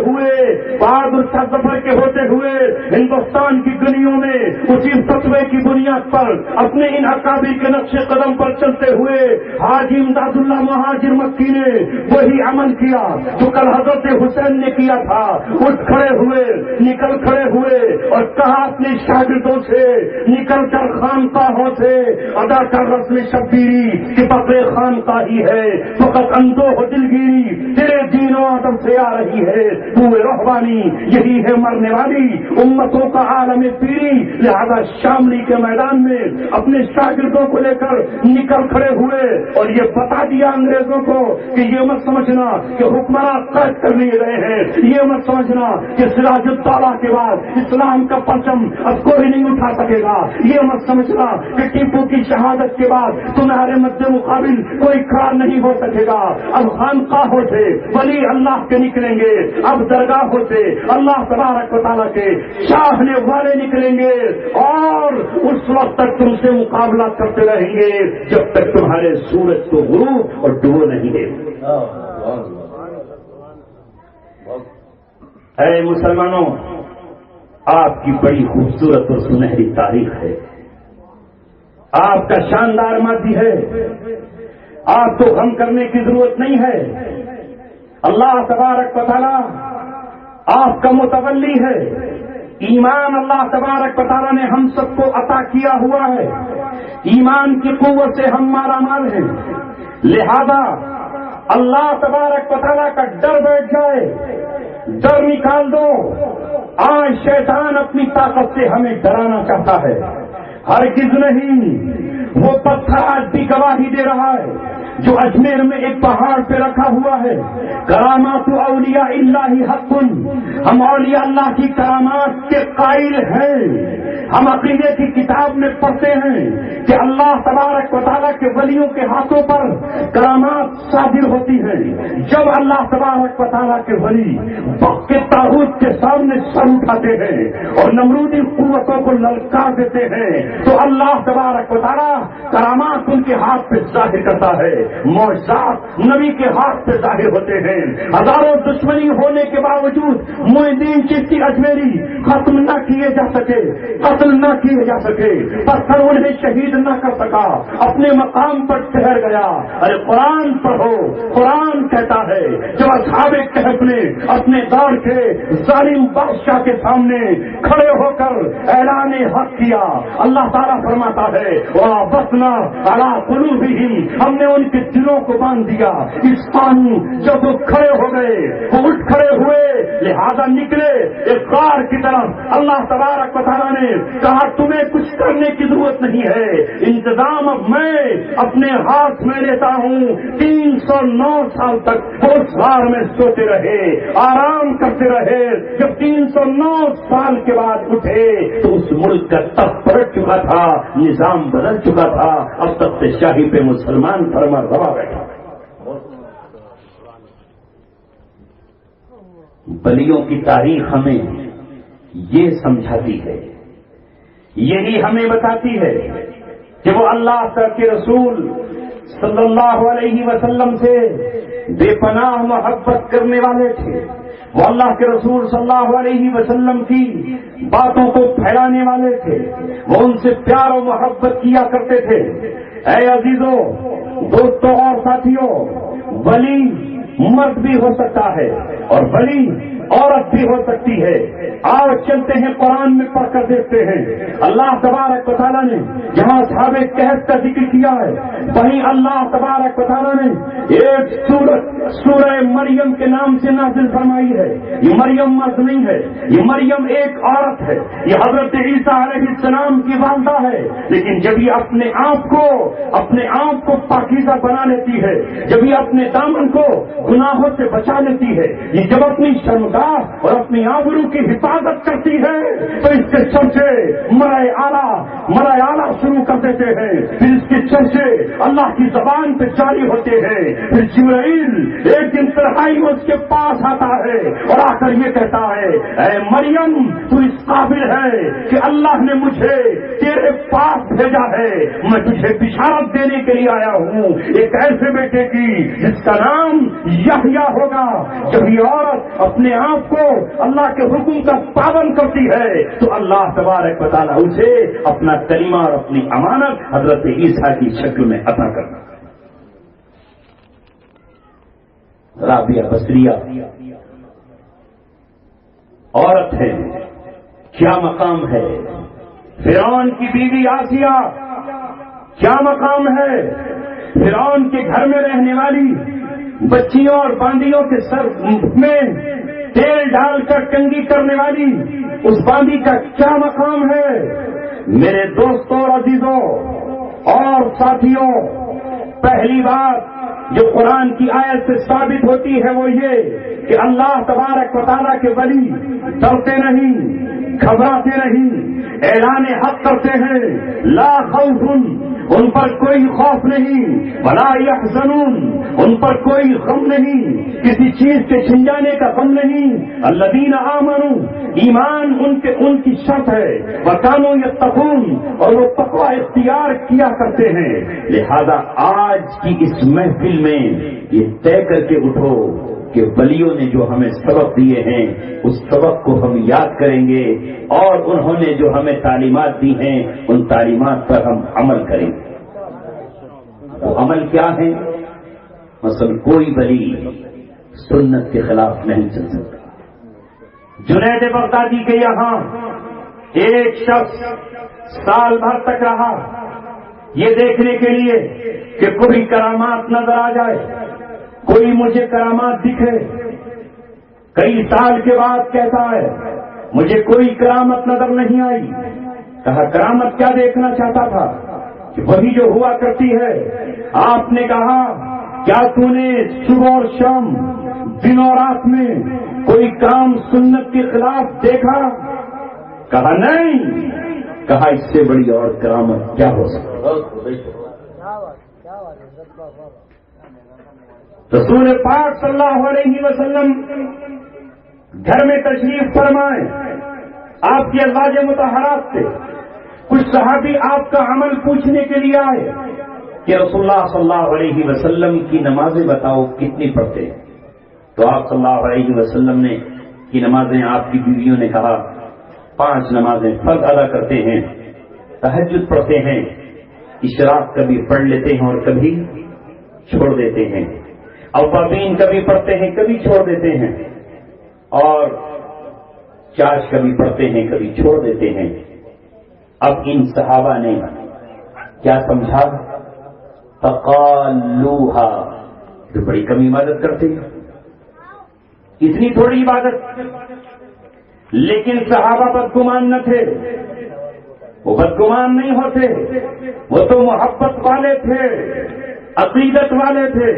ہوئے ہندوستان کی گلیوں میں اسی فتوے کی بنیاد پر اپنے ان اکابر کے نقش قدم پر چلتے ہوئے حاجی امداد اللہ مہاجر مکی نے وہی عمل کیا جو کل حضرت حسین نے کیا تھا۔ اٹھ کھڑے ہوئے، نکل کھڑے ہوئے اور کہا اپنے شاگردوں سے، نکل کر خانقاہوں سے ادا کر رسم شبیری کہ فقر خانقاہی ہے، فقط اندوہ و دلگیری تیرے دین و ادب سے آ رہی ہے۔ ہوئے رہبانی یہی ہے مرنے والی امتوں کا عالم پیری۔ لہذا شاملی کے میدان میں اپنے شاگردوں کو لے کر نکل کھڑے ہوئے اور یہ بتا دیا انگریزوں کو کہ یہ مت سمجھنا کہ حکمراں قید کر لیے گئے ہیں، یہ مت سمجھنا کہ سراج الدولہ کے بعد اسلام کا پرچم اب کوئی نہیں اٹھا سکے گا، یہ مت سمجھنا کہ ٹیپو کی شہادت کے بعد تمہارے مد مقابل کوئی کھڑا نہیں ہو سکے گا۔ اب خانقاہوں سے ولی اللہ کے نکلیں گے، اب درگاہوں سے اللہ تبارک و تعالیٰ کے چاہنے والے نکلیں گے، اور اس وقت تک تم سے مقابلہ کرتے رہیں گے جب تک تمہارے سورج کو غروب اور ڈبو نہیں دے۔ اے مسلمانوں، آپ کی بڑی خوبصورت اور سنہری تاریخ ہے، آپ کا شاندار ماضی ہے، آپ کو غم کرنے کی ضرورت نہیں ہے۔ اللہ تبارک و تعالیٰ آپ کا متولی ہے، ایمان اللہ تبارک و تعالیٰ نے ہم سب کو عطا کیا ہوا ہے، ایمان کی قوت سے ہم مالا مال ہیں۔ لہذا اللہ تبارک و تعالیٰ کا ڈر بیٹھ جائے، ڈر نکال دو۔ آج شیطان اپنی طاقت سے ہمیں ڈرانا چاہتا ہے، ہرگز نہیں۔ وہ پتھر آج بھی گواہی دے رہا ہے جو اجمیر میں ایک پہاڑ پہ رکھا ہوا ہے، کرامات اولیاء اللہ حق۔ ہم اولیاء اللہ کی کرامات کے قائل ہیں۔ ہم عقیدے کی کتاب میں پڑھتے ہیں کہ اللہ تبارک و تعالیٰ کے ولیوں کے ہاتھوں پر کرامات صادر ہوتی ہیں۔ جب اللہ تبارک و تعالیٰ کے ولی وقت کے طاغوت کے سامنے سر اٹھاتے ہیں اور نمرودی قوتوں کو للکار دیتے ہیں تو اللہ تبارک و تعالیٰ کرامات ان کے ہاتھ پہ ظاہر کرتا ہے، معجزات نبی کے ہاتھ پہ ظاہر ہوتے ہیں۔ ہزاروں دشمنی ہونے کے باوجود معین الدین چشتی اجمیری ختم نہ کیے جا سکے، قتل نہ کیے جا سکے، پتھر انہیں شہید نہ کر سکا، اپنے مقام پر ٹھہر گیا۔ ارے قرآن پڑھو، قرآن کہتا ہے جب اصحاب کہف نے اپنے دور کے ظالم بادشاہ کے سامنے کھڑے ہو کر اعلان حق کیا، اللہ تعالیٰ فرماتا ہے وَرَبَطْنَا عَلَىٰ قُلُوبِهِمْ، ہم نے ان کے دلوں کو باندھ دیا۔ اس پانی جب وہ کھڑے ہو گئے، وہ اٹھ کھڑے ہوئے، لہذا نکلے ایک غار کی طرف۔ اللہ تبارک و تعالیٰ نے کہا تمہیں کچھ کرنے کی ضرورت نہیں ہے، انتظام اب میں اپنے ہاتھ میں لیتا ہوں۔ 309 سال تک وہ اس غار میں سوتے رہے، آرام کرتے رہے۔ جب 309 سال کے بعد اٹھے تو اس ملک کا تخت پلٹ چکا تھا، نظام بدل چکا تھا، اب تخت شاہی پہ مسلمان فرما روا بیٹھا۔ ولیوں کی تاریخ ہمیں یہ سمجھاتی ہے، یہی ہمیں بتاتی ہے کہ وہ اللہ کے رسول صلی اللہ علیہ وسلم سے بے پناہ محبت کرنے والے تھے، وہ اللہ کے رسول صلی اللہ علیہ وسلم کی باتوں کو پھیلانے والے تھے، وہ ان سے پیار و محبت کیا کرتے تھے۔ اے عزیزوں، دوستوں اور ساتھیوں، ولی مرد بھی ہو سکتا ہے اور ولی عورت بھی ہو سکتی ہے. آؤ چلتے ہیں قرآن میں پڑھ کر دیکھتے ہیں. اللہ تبارک و تعالیٰ نے جہاں اصحاب کہف کا ذکر کیا ہے وہیں اللہ تبارک و تعالیٰ نے ایک سورہ مریم کے نام سے نازل فرمائی ہے. یہ مریم مرد نہیں ہے, یہ مریم ایک عورت ہے, یہ حضرت عیسیٰ علیہ السلام کی والدہ ہے. لیکن جب یہ اپنے آپ کو پاکیزہ بنا لیتی ہے, جب یہ اپنے دامن کو گناہوں سے بچا لیتی ہے, یہ جب اپنی شرمگاہ اور اپنی آبرو کی حفاظت کرتی ہے تو اس کے چرچے مرائے اعلیٰ شروع کر دیتے ہیں. پھر اس کے چرچے اللہ کی زبان پہ جاری ہوتے ہیں. پھر جبرائیل ایک دن تنہائی میں اس کے پاس آتا ہے اور آ کر یہ کہتا ہے, اے مریم تو اس قابل ہے کہ اللہ نے مجھے تیرے پاس بھیجا ہے, میں تجھے بشارت دینے کے لیے آیا ہوں ایک ایسے بیٹے کی جس کا نام یحییٰ ہوگا. جب یہ عورت اپنے آپ کو اللہ کے حکم کا پابند کرتی ہے تو اللہ تبارک و تعالیٰ اسے اپنا کلمہ اور اپنی امانت حضرت عیسیٰ کی شکل میں عطا کرنا. رابعہ بصریہ عورت ہے, کیا مقام ہے. فرعون کی بیوی آسیہ کیا مقام ہے. فرعون کے گھر میں رہنے والی بچیوں اور باندیوں کے سر میں تیل ڈال کر کنگھی کرنے والی اس باندی کا کیا مقام ہے. میرے دوستوں اور عزیزوں اور ساتھیوں, پہلی بات جو قرآن کی آیت سے ثابت ہوتی ہے وہ یہ کہ اللہ تبارک و تعالیٰ کے ولی ڈرتے نہیں, گھبراتے نہیں, اعلان حق کرتے ہیں. لا خوف, ان پر کوئی خوف نہیں, ولا یحزنون, ان پر کوئی غم نہیں, کسی چیز کے چھن جانے کا غم نہیں. الذین آمنوا, ایمان ان کی شرط ہے. وکانوا یتقون, اور وہ تقوی اختیار کیا کرتے ہیں. لہذا آج کی اس محفل میں یہ طے کر کے اٹھو کہ ولیوں نے جو ہمیں سبق دیے ہیں اس سبق کو ہم یاد کریں گے اور انہوں نے جو ہمیں تعلیمات دی ہیں ان تعلیمات پر ہم عمل کریں گے. وہ عمل کیا ہے؟ مثلا کوئی ولی سنت کے خلاف نہیں چل سکتا. جنید بغدادی کے یہاں ایک شخص سال بھر تک رہا یہ دیکھنے کے لیے کہ کوئی کرامات نظر آ جائے, کوئی مجھے کرامات دکھے. کئی سال کے بعد کہتا ہے مجھے کوئی کرامت نظر نہیں آئی. کہا کرامت کیا دیکھنا چاہتا تھا؟ کہ وہی جو ہوا کرتی ہے. آپ نے کہا کیا تو نے صبح اور شام دن اور رات میں کوئی کام سنت کے خلاف دیکھا؟ کہا نہیں. کہا اس سے بڑی اور کرامت کیا ہو سکتی. رسول پاک صلی اللہ علیہ وسلم گھر میں تشریف فرمائیں, آپ کی ازواج مطہرات سے کچھ صحابی آپ کا عمل پوچھنے کے لیے آئے کہ رسول اللہ صلی اللہ علیہ وسلم کی نمازیں بتاؤ کتنی پڑھتے ہیں. تو آپ صلی اللہ علیہ وسلم نے کی نمازیں آپ کی بیویوں نے کہا 5 نمازیں فرض ادا کرتے ہیں, تہجد پڑھتے ہیں, اشراق کبھی پڑھ لیتے ہیں اور کبھی چھوڑ دیتے ہیں, اوابین کبھی پڑھتے ہیں کبھی چھوڑ دیتے ہیں, اور چاش کبھی پڑھتے ہیں کبھی چھوڑ دیتے ہیں. اب ان صحابہ نے کیا سمجھا؟ تقالوہا, جو بڑی کم عبادت کرتے ہیں, اتنی تھوڑی عبادت. لیکن صحابہ بدگمان نہ تھے, وہ بدگمان نہیں ہوتے, وہ تو محبت والے تھے, عقیدت والے تھے.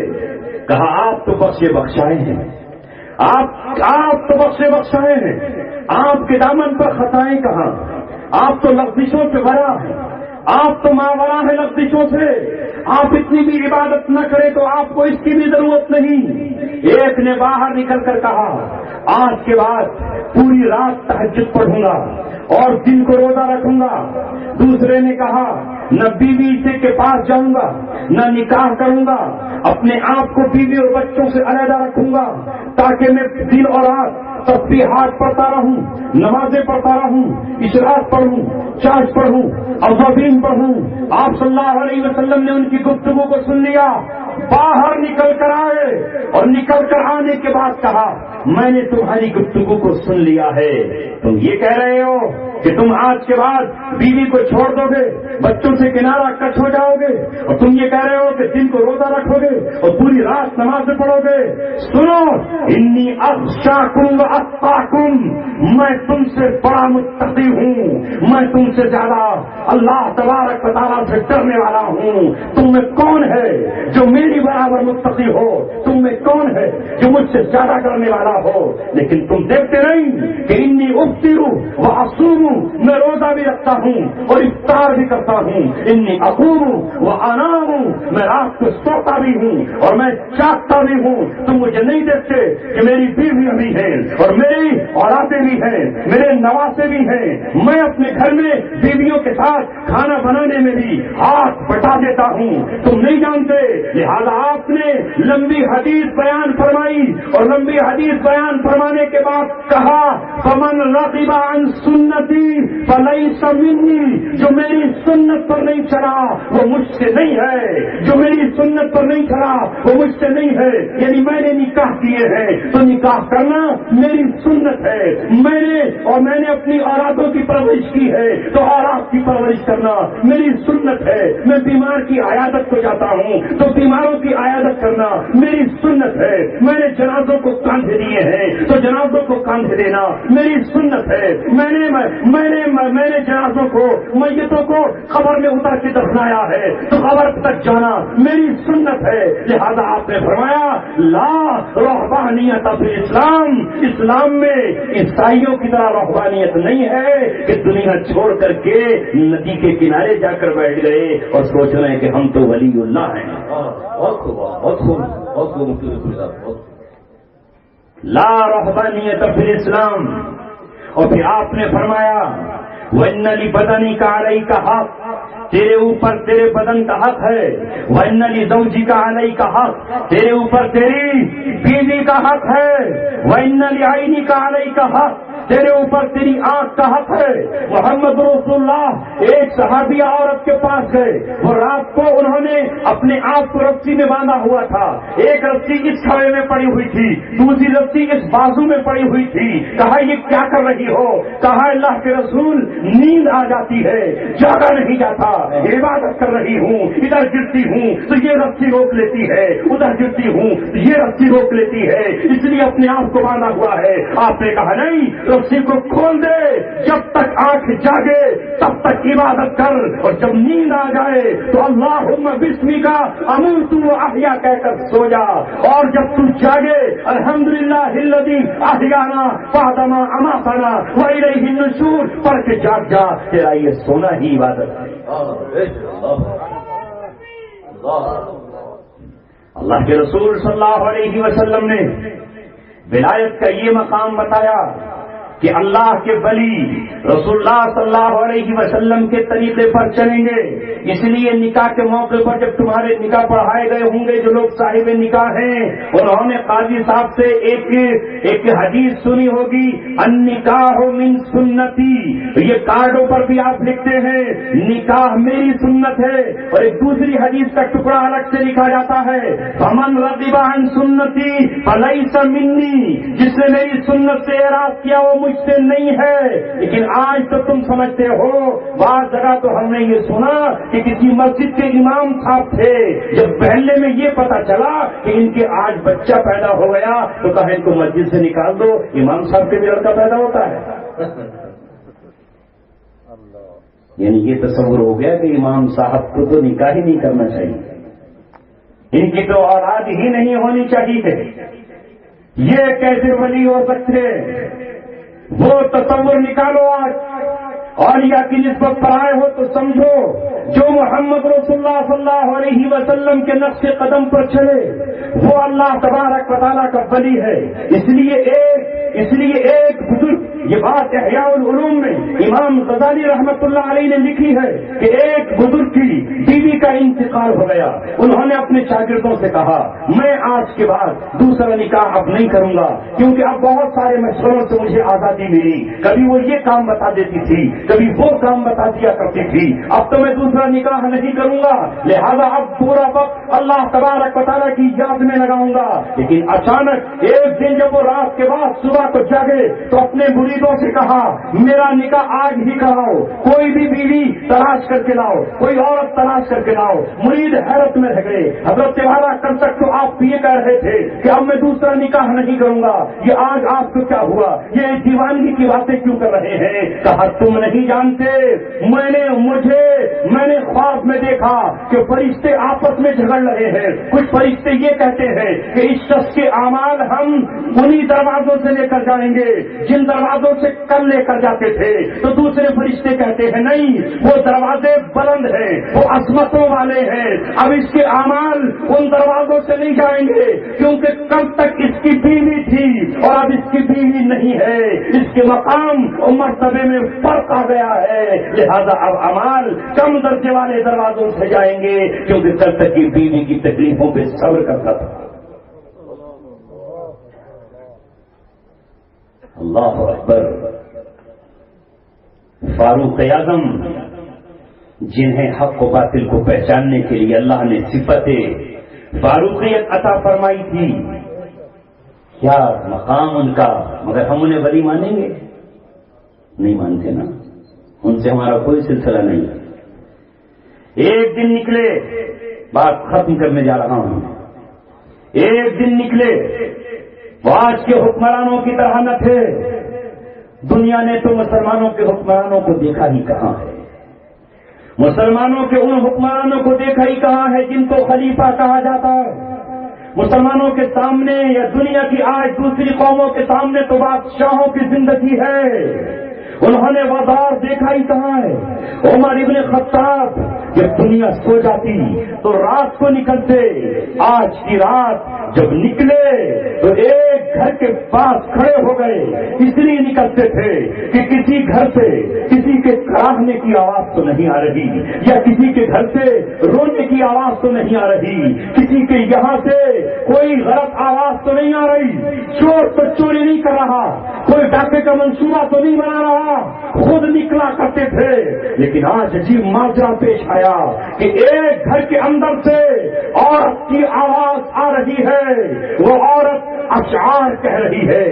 کہا آپ تو بخشے بخشائے ہیں, آپ تو بخشے بخشائے ہیں, آپ کے دامن پر خطائیں کہاں؟ آپ تو لغزشوں سے بھرا ہیں, آپ تو ماورا ہے لغزشوں سے. آپ اتنی بھی عبادت نہ کریں تو آپ کو اس کی بھی ضرورت نہیں. ایک نے باہر نکل کر کہا آج کے بعد پوری رات تہجد پڑھوں گا اور دن کو روزہ رکھوں گا. دوسرے نے کہا نہ بیوی سے کے پاس جاؤں گا, نہ نکاح کروں گا, اپنے آپ کو بیوی اور بچوں سے علیحدہ رکھوں گا تاکہ میں دن اور رات تسبیحات پڑھتا رہوں, نمازیں پڑھتا رہوں, اشراق پڑھوں, چاش پڑھوں, اوابین پڑھوں. آپ صلی اللہ علیہ وسلم نے ان کی گفتگو کو سن لیا باہر نکل کر آئے اور نکل کر آنے کے بعد کہا میں نے تمہاری گفتگو کو سن لیا ہے، تم یہ کہہ رہے ہو کہ تم آج کے بعد بیوی کو چھوڑ دو گے، بچوں سے کنارہ کٹ ہو جاؤ گے، اور تم یہ کہہ رہے ہو کہ دن کو روزہ رکھو گے اور پوری رات نماز پڑھو گے۔ سنو، انی اخشاکم و اتقاکم، میں تم سے بڑا متقی ہوں، میں تم سے زیادہ اللہ تبارک و تعالیٰ سے ڈرنے والا ہوں۔ تم میں کون ہے جو میری برابر متقی ہو؟ تم میں کون ہے جو مجھ سے زیادہ ڈرنے والا ہو؟ لیکن تم دیکھتے نہیں کہ انی افطر و اصوم، میں روزہ بھی رکھتا ہوں اور افطار بھی کرتا ہوں، انی اقوم و انام، میں رات کو سوتا بھی ہوں اور میں جاگتا بھی ہوں۔ تم مجھے نہیں دیکھتے کہ میری بیویاں بھی ہیں اور میری اولادیں بھی ہیں، میرے نواسے بھی ہیں، میں اپنے گھر میں بیویوں کے ساتھ کھانا بنانے میں بھی ہاتھ بٹا دیتا ہوں، تم نہیں جانتے۔ لہذا آپ نے لمبی حدیث بیان فرمائی اور لمبی حدیث بیان فرمانے کے بعد کہا فمن رغب عن سنتی فلیس منی، جو میری سنت پر نہیں چلا وہ مجھ سے نہیں ہے، جو میری سنت پر نہیں چلا وہ مجھ سے نہیں ہے۔ یعنی میں نے نکاح کیے ہیں تو نکاح کرنا میری سنت ہے، میں نے اپنی اولادوں کی پرورش کی ہے تو اولاد کی پرورش کرنا میری سنت ہے۔ میں بیمار کی عیادت کو جاتا ہوں تو بیماروں کی عیادت کرنا میری سنت ہے۔ میں نے جنازوں کو کاندھے دیے ہیں تو جنازوں کو کاندھے دینا میری سنت ہے۔ میں نے جنازوں کو، میتوں کو قبر میں اتر کے دفنایا ہے تو قبر تک جانا میری سنت ہے۔ لہذا آپ نے فرمایا لا رہبانیت فی اسلام، اسلام میں عیسائیوں کی طرح رہبانیت نہیں ہے کہ دنیا چھوڑ کر کے ندی کے کنارے جا کر بیٹھ گئے اور سوچ رہے ہیں کہ ہم تو ولی اللہ ہیں۔ لا رہبانیت فی اسلام۔ اور پھر آپ نے فرمایا وَإِنَّ لِبَدَنِكَ عَلَيْكَ حَقٌّ، تیرے اوپر تیرے بدن کا حق ہے۔ وَإِنَّ لِزَوْجِكَ عَلَيْكَ حَقٌّ، تیرے اوپر تیری بیوی کا حق ہے۔ وَإِنَّ لِعَيْنِكَ عَلَيْكَ حَقٌّ، تیرے اوپر تیری آنکھ کا حق ہے۔ محمد رسول اللہ ایک صحابیہ عورت کے پاس گئے، وہ رات کو انہوں نے اپنے آپ کو رسی میں باندھا ہوا تھا، ایک رسی اس کھڑے میں پڑی ہوئی تھی، دوسری رسی اس بازو میں پڑی ہوئی تھی۔ کہا یہ کیا کر رہی ہو؟ کہا اللہ کے رسول نیند آ جاتی ہے، جاگا نہیں جاتا، عبادت کر رہی ہوں، ادھر گرتی ہوں تو یہ رسی روک لیتی ہے، ادھر گرتی ہوں تو یہ رسی روک لیتی ہے، اس لیے اپنے آپ کو باندھا ہوا ہے۔ آپ نے کہا نہیں، رسی کو کھول دے، جب تک آنکھ جاگے تب تک عبادت کر، اور جب نیند آ جائے تو اللہم بسمک اموت و احیا کہہ کر سو جا، اور جب تو جاگے الحمدللہ الذی احیانا بعدما اماتنا والیہ النشور پڑھ کے جاگ جا، تیرا یہ سونا ہی عبادت ہے۔ اللہ کے رسول صلی اللہ علیہ وسلم نے ولایت کا یہ مقام بتایا کہ اللہ کے ولی رسول اللہ صلی اللہ علیہ وسلم کے طریقے پر چلیں گے۔ اس لیے نکاح کے موقع پر جب تمہارے نکاح پڑھائے گئے ہوں گے، جو لوگ صاحب نکاح ہیں انہوں نے قاضی صاحب سے ایک حدیث سنی ہوگی، النکاح من سنتی، یہ کارڈوں پر بھی آپ لکھتے ہیں نکاح میری سنت ہے، اور ایک دوسری حدیث کا ٹکڑا الگ سے لکھا جاتا ہے فمن رغب عن سنتی فلیس منی، جس نے میری سنت سے اعراض کیا وہ مجھ سے نہیں ہے۔ لیکن آج تو تم سمجھتے ہو، بعض جگہ تو ہم نے یہ سنا کہ کسی مسجد کے امام صاحب تھے، جب محلے میں یہ پتا چلا کہ ان کے آج بچہ پیدا ہو گیا تو کہا ان کو مسجد سے نکال دو، امام صاحب کے بھی لڑکا پیدا ہوتا ہے۔ یعنی یہ تصور ہو گیا کہ امام صاحب کو تو نکاح ہی نہیں کرنا چاہیے، ان کی تو اولاد ہی نہیں ہونی چاہیے، یہ کیسے ولی ہو سکتے؟ وہ تصور نکالو آج، اولیاء کی نسبت پر آئے ہو تو سمجھو جو محمد رسول اللہ صلی اللہ علیہ وسلم کے نقش قدم پر چلے وہ اللہ تبارک و تعالیٰ کا ولی ہے۔ اس لیے ایک بزرگ یہ بات احیاء العلوم میں امام غزالی رحمت اللہ علیہ نے لکھی ہے کہ ایک بزرگ کی بیوی کا انتقال ہو گیا. انہوں نے اپنے شاگردوں سے کہا میں آج کے بعد دوسرا نکاح اب نہیں کروں گا, کیونکہ اب بہت سارے مشوروں سے مجھے آزادی ملی. کبھی وہ یہ کام بتا دیتی تھی, کبھی وہ کام بتا دیا کرتی تھی. اب تو میں دوسرا نکاح نہیں کروں گا, لہذا اب پورا وقت اللہ تبارک و تعالیٰ کی یاد میں لگاؤں گا. لیکن اچانک ایک دن جب وہ رات کے بعد صبح کو جاگے تو اپنے مریدوں سے کہا میرا نکاح آج ہی کراؤ, کوئی بھی بیوی تلاش کر کے لاؤ, کوئی عورت تلاش کر کے لاؤ. مرید حیرت میں رہ گئے. حضرت والا کل تک تو آپ یہ کہہ رہے تھے کہ اب میں دوسرا نکاح نہیں کروں گا, یہ آج آپ کو کیا ہوا, یہ دیوانگی کی باتیں کیوں کر رہے ہیں؟ کہا تم نہیں جانتے, میں نے خواب میں دیکھا کہ فرشتے آپس میں جھگڑ رہے ہیں. کچھ فرشتے یہ کہتے ہیں کہ اس شخص کے اعمال ہم انہی دروازوں سے لے کر جائیں گے جن دروازوں سے کل لے کر جاتے تھے. تو دوسرے فرشتے کہتے ہیں نہیں, وہ دروازے بلند ہیں, وہ عظمتوں والے ہیں, اب اس کے اعمال ان دروازوں سے نہیں جائیں گے, کیونکہ کل تک اس کی بیوی تھی اور اب اس کی بیوی نہیں ہے. اس کے مقام اور مرتبے میں فرق آ گیا ہے, لہذا اب اعمال کم درجے والے دروازوں سے جائیں گے, کیونکہ کل تک کی بیوی کی تکلیفوں پہ صبر کرتا تھا. اللہ اکبر. فاروق اعظم جنہیں حق و باطل کو پہچاننے کے لیے اللہ نے صفت فاروقیت عطا فرمائی تھی, کیا مقام ان کا, مگر ہم انہیں ولی مانیں گے؟ نہیں مانتے نا, ان سے ہمارا کوئی سلسلہ نہیں. ایک دن نکلے, بات ختم کرنے جا رہا ہوں, ایک دن نکلے, وہ آج کے حکمرانوں کی طرح نہ تھے. دنیا نے تو مسلمانوں کے حکمرانوں کو دیکھا ہی کہاں ہے, مسلمانوں کے ان حکمرانوں کو دیکھا ہی کہاں ہے جن کو خلیفہ کہا جاتا ہے. مسلمانوں کے سامنے یا دنیا کی آج دوسری قوموں کے سامنے تو بادشاہوں کی زندگی ہے, انہوں نے وہ دور دیکھا ہی کہاں ہے. عمر ابن خطاب جب دنیا سو جاتی تو رات کو نکلتے, آج کی رات جب نکلے تو ایک گھر کے پاس کھڑے ہو گئے, اس لیے نکلتے تھے کہ کسی گھر سے کسی کے کراہنے کی آواز تو نہیں آ رہی, یا کسی کے گھر سے رونے کی آواز تو نہیں آ رہی, کسی کے یہاں سے کوئی غلط آواز تو نہیں آ رہی, چور تو چوری نہیں کر رہا, کوئی ڈاکے کا منصوبہ تو نہیں بنا رہا, خود نکلا کرتے تھے. لیکن آج عجیب ماجرا پیش آیا کہ ایک گھر کے اندر سے عورت کی آواز آ رہی ہے, وہ عورت اشعار کہہ رہی ہے,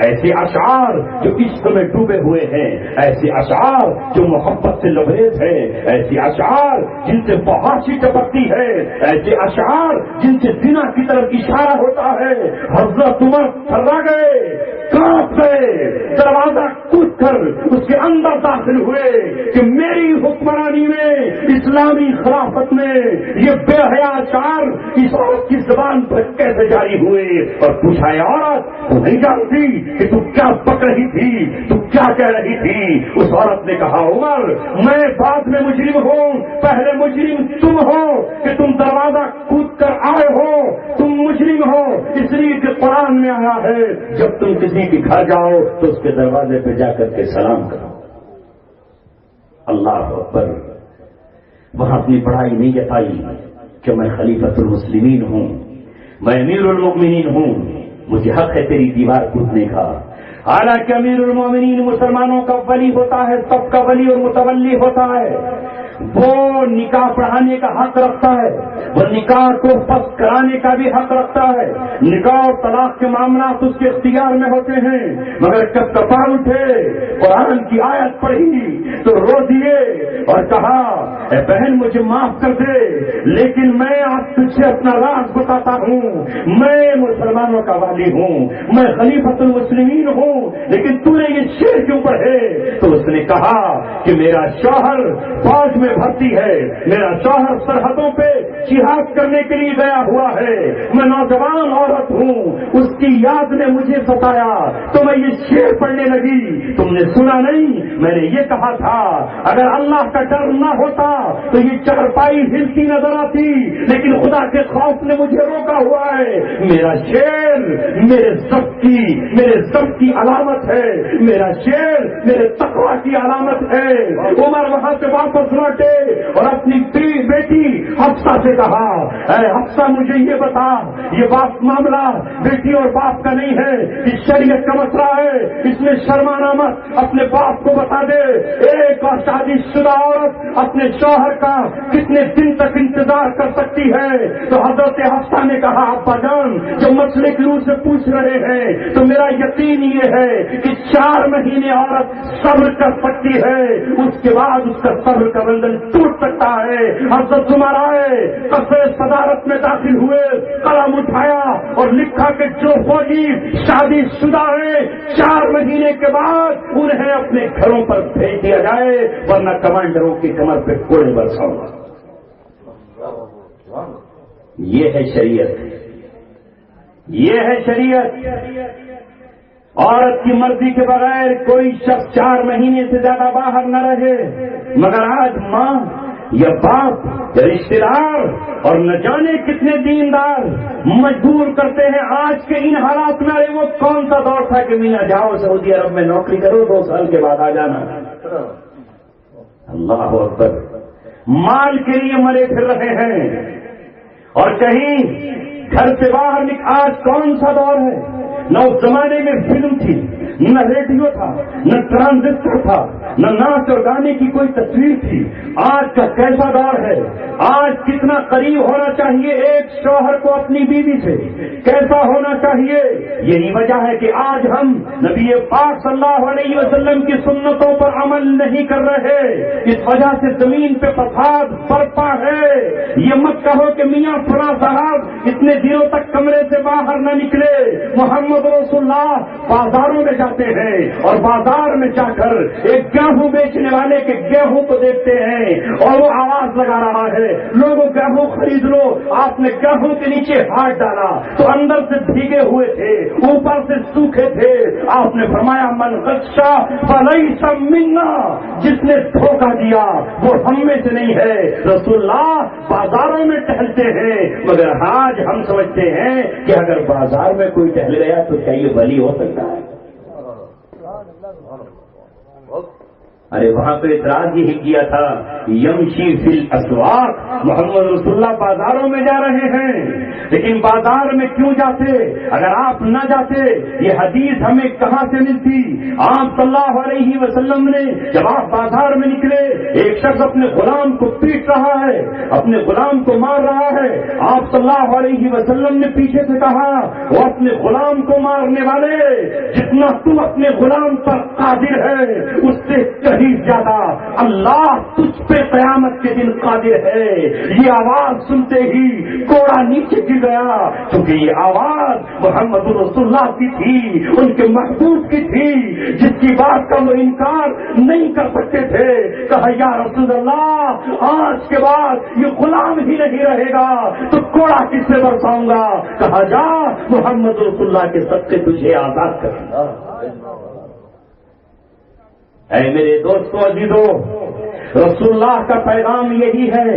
ایسے اشعار جو عشق میں ڈوبے ہوئے ہیں, ایسے اشعار جو محبت سے لبریز ہیں, ایسے اشعار جن سے فحاشی ٹپکتی ہے, ایسے اشعار جن سے زنا کی طرف اشارہ ہوتا ہے. حضرت عمر تھرا گئے, کانپ گئے, دروازہ کود کر اس کے اندر داخل ہوئے کہ میری حکمرانی میں, اسلامی خلافت میں یہ بے حیا اشعار اس عورت کی زبان پر کیسے جاری ہوئے. اور پوچھا عورت تو نہیں جانتی کہ تم کیا بک رہی تھی, تم کیا کہہ رہی تھی؟ اس عورت نے کہا عمر میں بعد میں مجرم ہوں, پہلے مجرم تم ہو کہ تم دروازہ کود کر آئے ہو, تم مجرم ہو اس لیے کہ قرآن میں آیا ہے جب تم کسی کے گھر جاؤ تو اس کے دروازے پہ جا کر کے سلام کرو. اللہ اکبر. وہاں اپنی بڑائی نہیں جتائی کہ میں خلیفۃ المسلمین ہوں, میں امیر المؤمنین ہوں, مجھے حق ہے تیری دیوار کودنے کا. حالانکہ امیر المؤمنین مسلمانوں کا ولی ہوتا ہے, سب کا ولی اور متولی ہوتا ہے. وہ نکاح پڑھانے کا حق رکھتا ہے, وہ نکاح کو فسخ کرانے کا بھی حق رکھتا ہے. نکاح اور طلاق کے معاملات اس کے اختیار میں ہوتے ہیں, مگر جب کپار اٹھے, قرآن کی آیت پڑھی تو رو دیے اور کہا اے بہن مجھے معاف کر دے, لیکن میں آج تجھ سے اپنا راز بتاتا ہوں, میں مسلمانوں کا والی ہوں, میں خلیفۃ المسلمین ہوں, لیکن تو نے یہ شعر کیوں پڑھے؟ تو اس نے کہا کہ میرا شوہر فوج میں بھرتی ہے, میرا شوہر سرحدوں پہ جہاد کرنے کے لیے گیا ہوا ہے, میں نوجوان عورت ہوں, اس کی یاد نے مجھے ستایا تو میں یہ شعر پڑھنے لگی. تم نے سنا نہیں, میں نے یہ کہا تھا اگر اللہ کا ڈر نہ ہوتا تو یہ چارپائی ہلتی نظر آتی, لیکن خدا کے خوف نے مجھے روکا ہوا ہے. میرا شیر میرے ضبط کی علامت ہے, میرا شیر میرے تقوی کی علامت ہے. عمر وہاں سے واپس لوٹے اور اپنی بیٹی حفصہ سے کہا, اے حفصہ مجھے یہ بتا, یہ باپ معاملہ بیٹی اور باپ کا نہیں ہے, اس شریعت کا مسئلہ ہے, اس میں شرمانا مت, اپنے باپ کو بتا دے. ایک اور شادی شدہ عورت اپنے شوہر کا کتنے دن تک انتظار کر سکتی ہے؟ تو حضرت حفصہ نے کہا, ابا جان جو مسئلے کی روح سے پوچھ رہے ہیں تو میرا یقین یہ ہے کہ 4 مہینے عورت صبر کر سکتی ہے, اس کے بعد اس کا صبر کا بندھن ٹوٹ سکتا ہے. حضرت عمر آئے, قصر صدارت میں داخل ہوئے, قلم اٹھایا اور لکھا کہ جو فوجی شادی شدہ ہیں 4 مہینے کے بعد انہیں اپنے گھروں پر بھیج دیا جائے, ورنہ کمانڈروں کی کمر پہ کوڑے برساؤں گا. یہ ہے شریعت, یہ ہے شریعت. عورت کی مرضی کے بغیر کوئی شخص 4 مہینے سے زیادہ باہر نہ رہے, مگر آج ماں یا باپ یا رشتے دار اور نہ جانے کتنے دیندار مجبور کرتے ہیں آج کے ان حالات میں. ارے وہ کون سا دور تھا کہ میاں جاؤ سعودی عرب میں نوکری کرو, 2 سال کے بعد آ جانا. اللہ اکبر, مال کے لیے مرے پھر رہے ہیں اور کہیں گھر سے باہر آج کون سا دور ہے؟ نہ اس زمانے میں فلم تھی, نہ ریڈیو تھا, نہ ٹرانزسٹر تھا, نہ ناچ اور گانے کی کوئی تصویر تھی. آج کا کیسا دور ہے؟ آج کتنا قریب ہونا چاہیے ایک شوہر کو اپنی بیوی سے, کیسا ہونا چاہیے؟ یہی وجہ ہے کہ آج ہم نبی پاک صلی اللہ علیہ وسلم کی سنتوں پر عمل نہیں کر رہے. اس وجہ سے زمین پہ فساد برپا ہے. یہ مت کہو کہ میاں فلاں صاحب اتنے دنوں تک کمرے سے باہر نہ نکلے. محمد رسول اللہ بازاروں میں جاتے ہیں اور بازار میں جا کر ایک گیہوں بیچنے والے کے گیہوں کو دیکھتے ہیں اور وہ آواز لگا رہا ہے, لوگوں گیہوں خرید لو. آپ نے گیہوں کے نیچے ہاتھ ڈالا تو اندر سے بھیگے ہوئے تھے, اوپر سے سوکھے تھے. آپ نے فرمایا من غشا فلیس منا, جس نے دھوکہ دیا وہ ہم میں سے نہیں ہے. رسول اللہ بازاروں میں ٹہلتے ہیں, مگر آج ہم سمجھتے ہیں کہ اگر بازار میں کوئی ٹہل گیا تو کیا یہ ولی ہو سکتا ہے؟ ارے وہاں پہ اعتراض یہی کیا تھا, یمشی فی الاسواق, محمد رسول اللہ بازاروں میں جا رہے ہیں, لیکن بازار میں کیوں جاتے؟ اگر آپ نہ جاتے یہ حدیث ہمیں کہاں سے ملتی؟ آپ صلی اللہ علیہ وسلم نے جب آپ بازار میں نکلے, ایک شخص اپنے غلام کو پیٹ رہا ہے, اپنے غلام کو مار رہا ہے. آپ صلی اللہ علیہ وسلم نے پیچھے سے کہا, وہ اپنے غلام کو مارنے والے, جتنا تو اپنے غلام پر قادر ہے اس سے کہیں زیادہ اللہ تجھ پہ قیامت کے دن قادر ہے. یہ آواز سنتے ہی کوڑا نیچے گر گیا, کیونکہ یہ آواز محمد رسول اللہ کی تھی, ان کے محبوب کی تھی, جس کی بات کا وہ انکار نہیں کر سکتے تھے. کہا یا رسول اللہ آج کے بعد یہ غلام ہی نہیں رہے گا تو کوڑا کس سے برساؤں گا؟ کہا جا محمد رسول اللہ کے صدقے تجھے آزاد کروں گا. اے میرے دوستو عزیزو, رسول اللہ کا پیغام یہی ہے,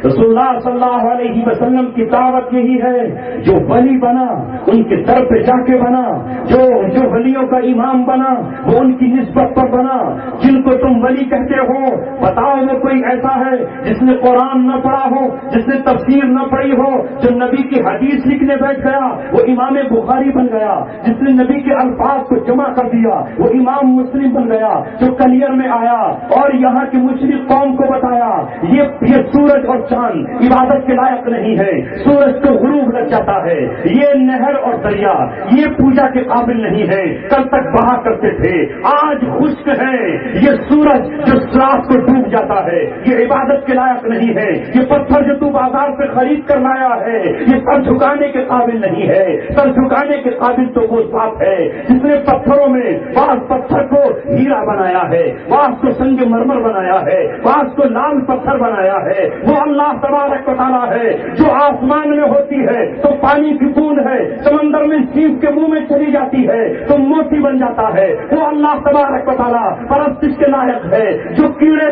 رسول اللہ صلی اللہ علیہ وسلم کی دعوت یہی ہے. جو ولی بنا ان کے در پہ جا کے بنا, جو ولیوں کا امام بنا وہ ان کی نسبت پر بنا. جن کو تم ولی کہتے ہو بتاؤ وہ کوئی ایسا ہے جس نے قرآن نہ پڑھا ہو, جس نے تفسیر نہ پڑھی ہو, جو نبی کی حدیث لکھنے بیٹھ گیا وہ امام بخاری بن گیا, جس نے نبی کے الفاظ کو جمع کر دیا وہ امام مسلم بن گیا, جو کلیئر میں آیا اور یہاں کی مشرق قوم کو بتایا یہ سورج اور چاند عبادت کے لائق نہیں ہے, سورج کو غروب لگ جاتا ہے, یہ نہر اور دریا یہ پوجا کے قابل نہیں ہے, کل تک بہا کرتے تھے آج خشک ہے, یہ سورج جو رات کو ڈوب جاتا ہے یہ عبادت کے لائق نہیں ہے, یہ پتھر جو تو بازار سے خرید کر لایا ہے یہ سر جھکانے کے قابل نہیں ہے. سر جھکانے کے قابل تو وہ ذات ہے جس نے پتھروں میں بعض پتھر کو ہیرا بنایا ہے, بعض کو سنگ مرمر بنایا ہے, بعض کو لال پتھر بنایا ہے. وہ اللہ اللہ تبارک و تعالیٰ ہے جو آسمان میں ہوتی ہے تو پانی کی بوند ہے، سمندر میں سیپ کے منہ میں چلی جاتی ہے تو موتی بن جاتا ہے، وہ اللہ تبارک و تعالیٰ پرستش کے لائق ہے، جو کیڑے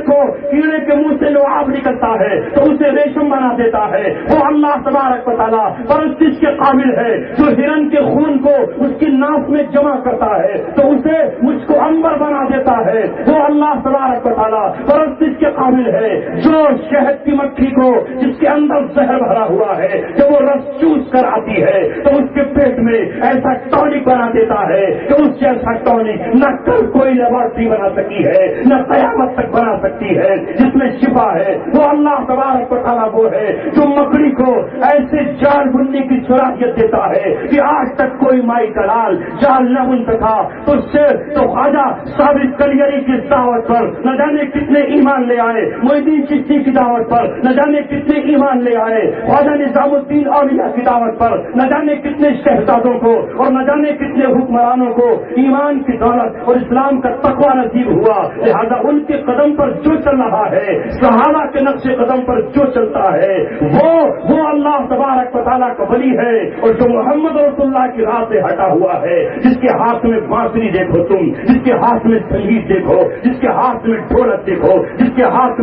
کے منہ سے لعاب نکلتا ہے تو اسے ریشم بنا دیتا ہے، وہ اللہ تبارک و تعالیٰ پرستش کے قابل ہے، جو ہرن کے خون کو اس کی ناف میں جمع کرتا ہے تو اسے مجھ کو عنبر بنا دیتا ہے، وہ اللہ تبارک و تعالیٰ پرستش کے قابل ہے، جو شہد کی مکھی کو جس کے اندر زہر بھرا ہوا ہے جب وہ رس چوس کر آتی ہے تو اس کے پیٹ میں ایسا ٹونک بنا دیتا ہے کہ اس جیسا ٹونک نہ کل کوئی لیبارٹری بنا سکی ہے نہ قیامت تک بنا سکتی ہے، جس میں شفا ہے، وہ اللہ تبارک و تعالیٰ وہ ہے جو مکڑی کو ایسے جال بننے کی صلاحیت دیتا ہے کہ آج تک کوئی مائی کا لال جال نہ بن سکا، تو خواجہ ثابت کلیری کی دعوت پر نہ جانے کتنے ایمان لے آئے، محی الدین چشتی کی دعوت پر نہ جانے کتنے ایمان لے آئے، خواجہ نظام الدین اولیاء کی دعوت پر نہ جانے کتنے شہزادوں کو اور نہ جانے کتنے حکمرانوں کو ایمان کی دولت اور اسلام کا تقویٰ نصیب ہوا، لہذا ان کے قدم پر جو چل رہا ہے، صحابہ کے نقش قدم پر جو چلتا ہے وہ اللہ تبارک و تعالیٰ کا ولی ہے، اور جو محمد رسول اللہ کی راہ سے ہٹا ہوا ہے، جس کے ہاتھ میں بانسری دیکھو تم، جس کے ہاتھ میں سنگیت دیکھو، جس کے ہاتھ میں ڈھولک دیکھو، جس کے ہاتھ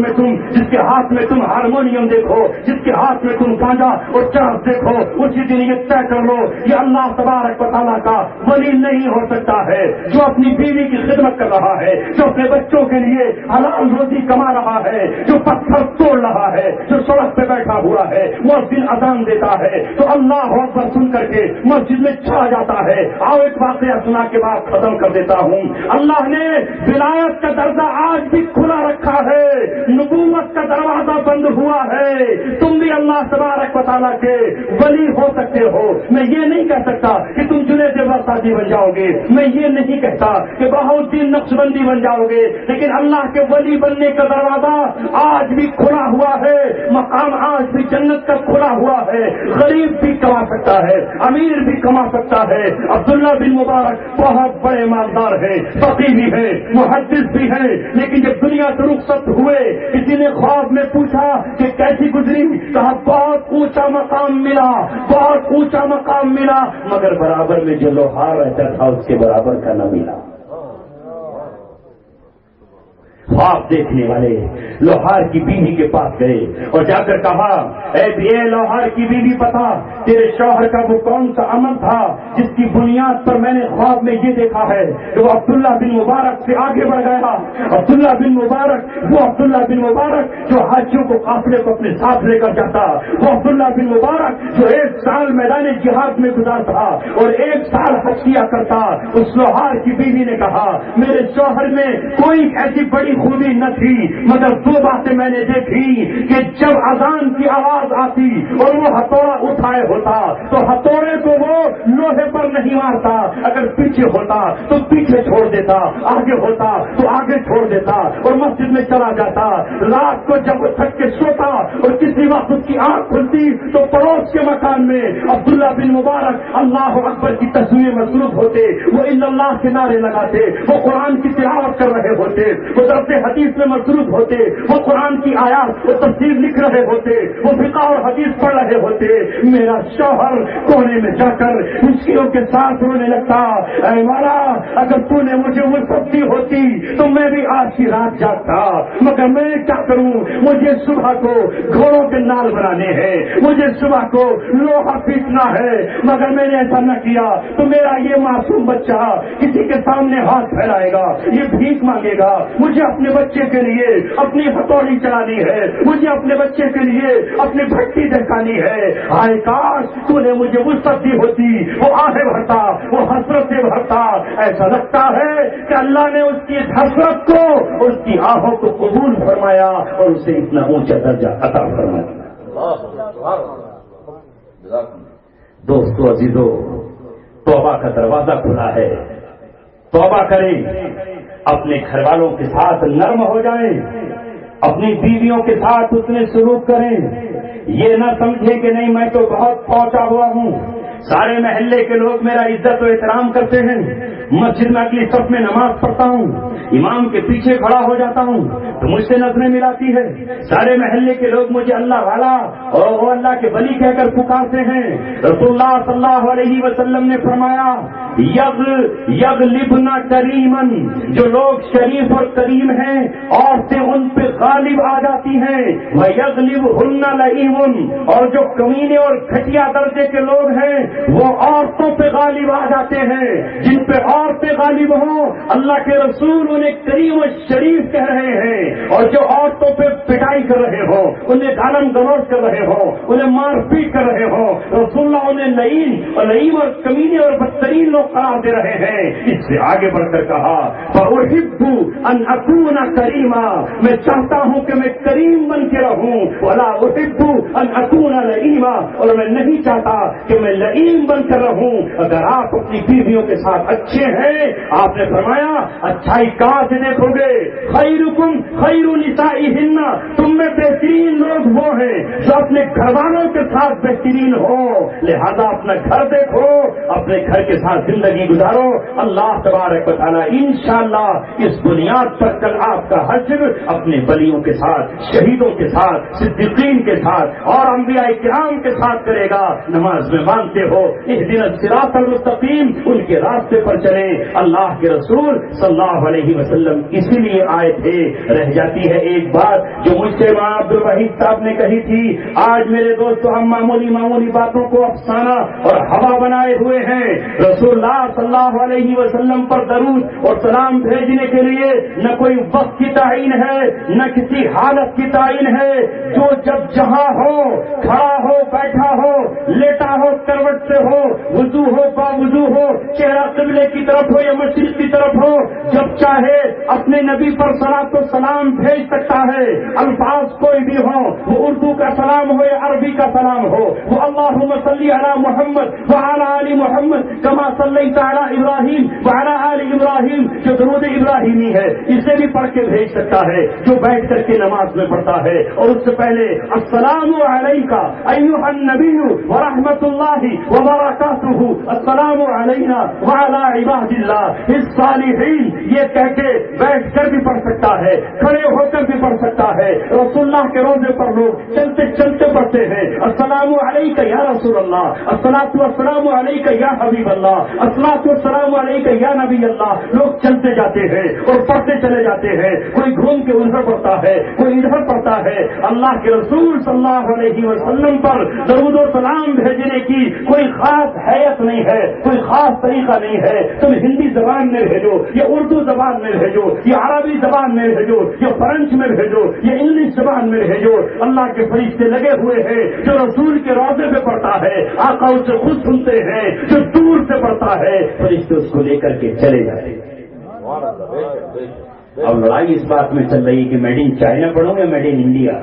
میں تم ہارمونیم دیکھو، جس کے ہاتھ میں تم گانجا اور چرس دیکھو، اسی دن یہ طے کر لو یہ اللہ تبارک و تعالیٰ کا ولی نہیں ہو سکتا ہے، جو اپنی بیوی کی خدمت کر رہا ہے، جو اپنے بچوں کے لیے حلال روزی کما رہا ہے، جو پتھر توڑ رہا ہے، جو سڑک پہ بیٹھا ہوا ہے، مؤذن اذان دیتا ہے تو اللہ اکبر سن کر کے مسجد میں چھا جاتا ہے۔ آؤ ایک واقعہ سنا کے بعد ختم کر دیتا ہوں۔ اللہ نے ولایت کا درجہ آج بھی کھلا رکھا ہے، نبوت کا دروازہ بند ہوا ہے، تم بھی اللہ تبارک و تعالیٰ کے ولی ہو سکتے ہو۔ میں یہ نہیں کہہ سکتا کہ تم جنید واسطی بن جاؤ گے، میں یہ نہیں کہتا کہ بہاؤالدین نقشبندی بن جاؤ گے، لیکن اللہ کے ولی بننے کا دروازہ آج بھی کھلا ہوا ہے، مقام آج بھی جنت کا کھلا ہوا ہے، غریب بھی کما سکتا ہے، امیر بھی کما سکتا ہے۔ عبداللہ بن مبارک بہت بڑے مالدار ہیں، فقیہ بھی ہیں، محدث بھی ہیں، لیکن جب دنیا سے رخصت ہوئے کسی نے خواب میں پوچھا کہ کیسی گزری، کہا بہت اونچا مقام ملا، بہت اونچا مقام ملا، مگر برابر میں جو لوہار رہتا تھا اس کے برابر کا نہ ملا۔ خواب دیکھنے والے لوہار کی بیوی کے پاس گئے اور جا کر کہا اے لوہار کی بیوی بتا تیرے شوہر کا وہ کون سا عمل تھا جس کی بنیاد پر میں نے خواب میں یہ دیکھا ہے کہ وہ عبداللہ بن مبارک سے آگے بڑھ گیا۔ عبداللہ بن مبارک جو حاجیوں کو قافلے کو اپنے ساتھ لے کر جاتا، وہ عبداللہ بن مبارک جو 1 سال میدان جہاد میں گزارتا اور 1 سال حج کیا کرتا۔ اس لوہار کی بیوی نے کہا میرے شوہر میں کوئی ایسی بڑی خوبی نہ تھی، مگر 2 باتیں میں نے دیکھی کہ جب اذان کی آواز آتی اور وہ ہتھوڑا اٹھائے ہوتا تو ہتھوڑے کو وہ لوہے پر نہیں مارتا، اگر پیچھے ہوتا تو پیچھے چھوڑ دیتا، آگے ہوتا تو آگے چھوڑ دیتا اور مسجد میں چلا جاتا۔ رات کو جب وہ تھک کے سوتا اور کسی وقت اس کی آنکھ کھلتی تو پڑوس کے مکان میں عبداللہ بن مبارک اللہ اکبر کی تصویر مصروف ہوتے، وہ الا اللہ کے نعرے لگاتے، وہ قرآن کی تلاوت کر رہے ہوتے، وہ درس حدیث میں مصروف ہوتے، وہ قرآن کی آیات اور تفسیر لکھ رہے ہوتے، وہ فقہ اور حدیث پڑھ رہے ہوتے۔ میرا شوہر کونے میں جا کر خوشیوں کے ساتھ رونے لگتا، اے مولا اگر تو نے مجھے وہ سب دی ہوتی تو میں بھی آج کی رات جاگتا، مگر میں کیا کروں، مجھے صبح کو گھوڑوں کے نال بنانے ہیں، مجھے صبح کو لوہا پیٹنا ہے، مگر میں نے ایسا نہ کیا تو میرا یہ معصوم بچہ کسی کے سامنے ہاتھ پھیلائے گا، یہ بھیک مانگے گا، مجھے اپنے بچے کے لیے اپنی ہتھوڑی چلانی ہے، مجھے اپنے بچے کے لیے اپنی بھٹی دکھانی ہے۔ ہائے کاش تو نے مجھے وسعت دی ہوتی، وہ آہیں بھرتا، وہ حسرت سے بھرتا۔ ایسا لگتا ہے کہ اللہ نے اس کی حسرت کو، اس کی آہوں کو قبول فرمایا اور اسے اتنا اونچا درجہ عطا فرمایا۔ دوستو عزیزو، توبہ کا دروازہ کھلا ہے، توبہ کریں، اپنے گھر والوں کے ساتھ نرم ہو جائیں، اپنی بیویوں کے ساتھ اتنے سلوک کریں، یہ نہ سمجھیں کہ نہیں میں تو بہت پہنچا ہوا ہوں، سارے محلے کے لوگ میرا عزت و احترام کرتے ہیں، مسجد میں اگلی صف میں نماز پڑھتا ہوں، امام کے پیچھے کھڑا ہو جاتا ہوں تو مجھ سے نظریں ملاتی ہے، سارے محلے کے لوگ مجھے اللہ والا اور وہ اللہ کے ولی کہہ کر پکارتے ہیں۔ رسول اللہ صلی اللہ علیہ وسلم نے فرمایا یغلبنا کریمن، جو لوگ شریف اور کریم ہیں عورتیں ان پہ غالب آ جاتی ہیں، وَيَغْلِبْهُنَّ لَئِيمٌ، اور جو کمینے اور گھٹیا درجے کے لوگ ہیں وہ عورتوں پہ غالب آ جاتے ہیں۔ جن پہ عورتیں غالب ہوں اللہ کے رسول انہیں کریم و شریف کہہ رہے ہیں، اور جو عورتوں پہ پٹائی کر رہے ہوں، انہیں گالم گلوچ کر رہے ہوں، انہیں مار پیٹ کر رہے ہوں، رسول اللہ انہیں لئیم اور کمینے اور بدترین لوگ قرار دے رہے ہیں۔ اس سے آگے بڑھ کر کہا فَأُحِبُّ أَنْ أَكُونَ كَرِيمًا، میں چاہتا ہوں کہ میں کریم بن کے رہوں، وَلَا أُحِبُّ أَنْ أَكُونَ لَئِيمًا، اور میں نہیں چاہتا کہ میں لئیم بن کر رہوں۔ اگر آپ اپنی بیویوں کے ساتھ اچھے ہیں، آپ نے فرمایا اچھائی کہاں سے دیکھو گے؟ خیرکم خیر نسائہن، تم میں بہترین لوگ وہ ہیں جو اپنے گھر والوں کے ساتھ بہترین ہو، لہذا اپنا گھر دیکھو، اپنے گھر کے ساتھ زندگی گزارو۔ اللہ تبارک و تعالیٰ انشاءاللہ اس بنیاد پر کل آپ کا حشر اپنے ولیوں کے ساتھ، شہیدوں کے ساتھ، صدیقین کے ساتھ اور انبیاء کرام کے ساتھ کرے گا۔ نماز میں مانتے ہو اہدنا الصراط المستقیم، ان کے راستے پر چلیں۔ اللہ کے رسول صلی اللہ علیہ وسلم اسی لیے آئے تھے۔ رہ جاتی ہے ایک بات جو مجھ سے وہاں عبد الوحید صاحب نے کہی تھی، آج میرے دوستو ہم معمولی باتوں کو افسانہ اور ہوا بنائے ہوئے ہیں۔ رسول اللہ صلی اللہ علیہ وسلم پر درود اور سلام بھیجنے کے لیے نہ کوئی وقت کی تعین ہے، نہ کسی حالت کی تعین ہے، جو جب جہاں ہو، کھڑا ہو، بیٹھا ہو، لیٹا ہو، کروٹ سے ہو، وضو ہو، با وضو ہو، چہرہ قبلے کی طرف ہو یا مشرق کی طرف ہو، جب چاہے اپنے نبی پر صلاۃ و سلام بھیج سکتا ہے۔ الفاظ کوئی بھی ہو، وہ اردو کا سلام ہو یا عربی کا سلام ہو، وہ اللہم صلی علی محمد وعلی آل محمد کما صلیت علی ابراہیم وعلی آل ابراہیم، جو درود ابراہیمی ہے اسے بھی پڑھ کے بھیج سکتا ہے، جو بیٹھ کر کے نماز میں پڑھتا ہے، اور اس سے پہلے السلام علیک ایھا النبی ورحمۃ اللہ وبرکاتہ، السلام علینا وعلی عباد اللہ الصالحین، یہ کہہ کے بیٹھ کر بھی پڑھ سکتا ہے، کھڑے ہو کر بھی پڑھ سکتا ہے۔ رسول اللہ کے روزے پر لوگ چلتے چلتے پڑھتے ہیں، السلام علیک یا رسول اللہ، الصلاۃ والسلام علیک یا حبیب اللہ، الصلاۃ والسلام علیک یا نبی اللہ۔ لوگ چلتے جاتے ہیں اور پڑھتے چلے جاتے ہیں، کوئی گھوم کے ادھر پڑھتا ہے، کوئی ادھر پڑھتا ہے۔ اللہ کے رسول صلی اللہ علیہ وسلم پر درود و سلام بھیجنے کی کوئی خاص حیت نہیں ہے، کوئی خاص طریقہ نہیں ہے۔ تم ہندی زبان میں بھیجو یا اردو زبان میں بھیجو یا عربی زبان میں بھیجو یا فرنچ میں بھیجو یا انگلش زبان میں بھیجو، اللہ کے فرشتے لگے ہوئے ہیں۔ جو رسول کے روضے پہ پڑھتا ہے آقا اس سے خود سنتے ہیں، جو دور سے پڑھتا ہے فرشتے اس کو لے کر کے چلے جاتے ہیں۔ اب لڑائی اس بات میں چل رہی ہے کہ میڈ ان چائنا پڑھوں یا میڈ ان انڈیا،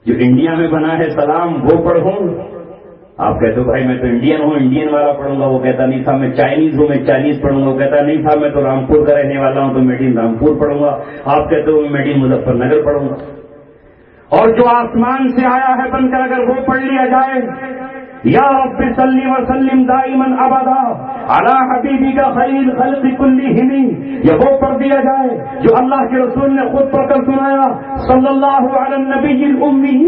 جو انڈیا میں بنا ہے سلام وہ پڑھوں۔ آپ کہتے ہو بھائی میں تو انڈین ہوں، انڈین والا پڑھوں گا، وہ کہتا نہیں صاحب میں چائنیز ہوں، میں چائنیز پڑھوں گا، وہ کہتا نہیں صاحب میں تو رامپور کا رہنے والا ہوں تو میڈ ان رامپور پڑھوں گا، آپ کہتے ہو میں میڈ ان مظفر نگر پڑھوں گا۔ اور جو آسمان سے آیا ہے بن کر اگر وہ پڑھ لیا جائے، یا رب صلی وسلم دائما ابدا علی حبیبک خیر الخلق کلہم، یہ وہ پڑھ دیا جائے جو اللہ کے رسول نے خود پڑھ کر سنایا، صلی اللہ علی النبی الامی۔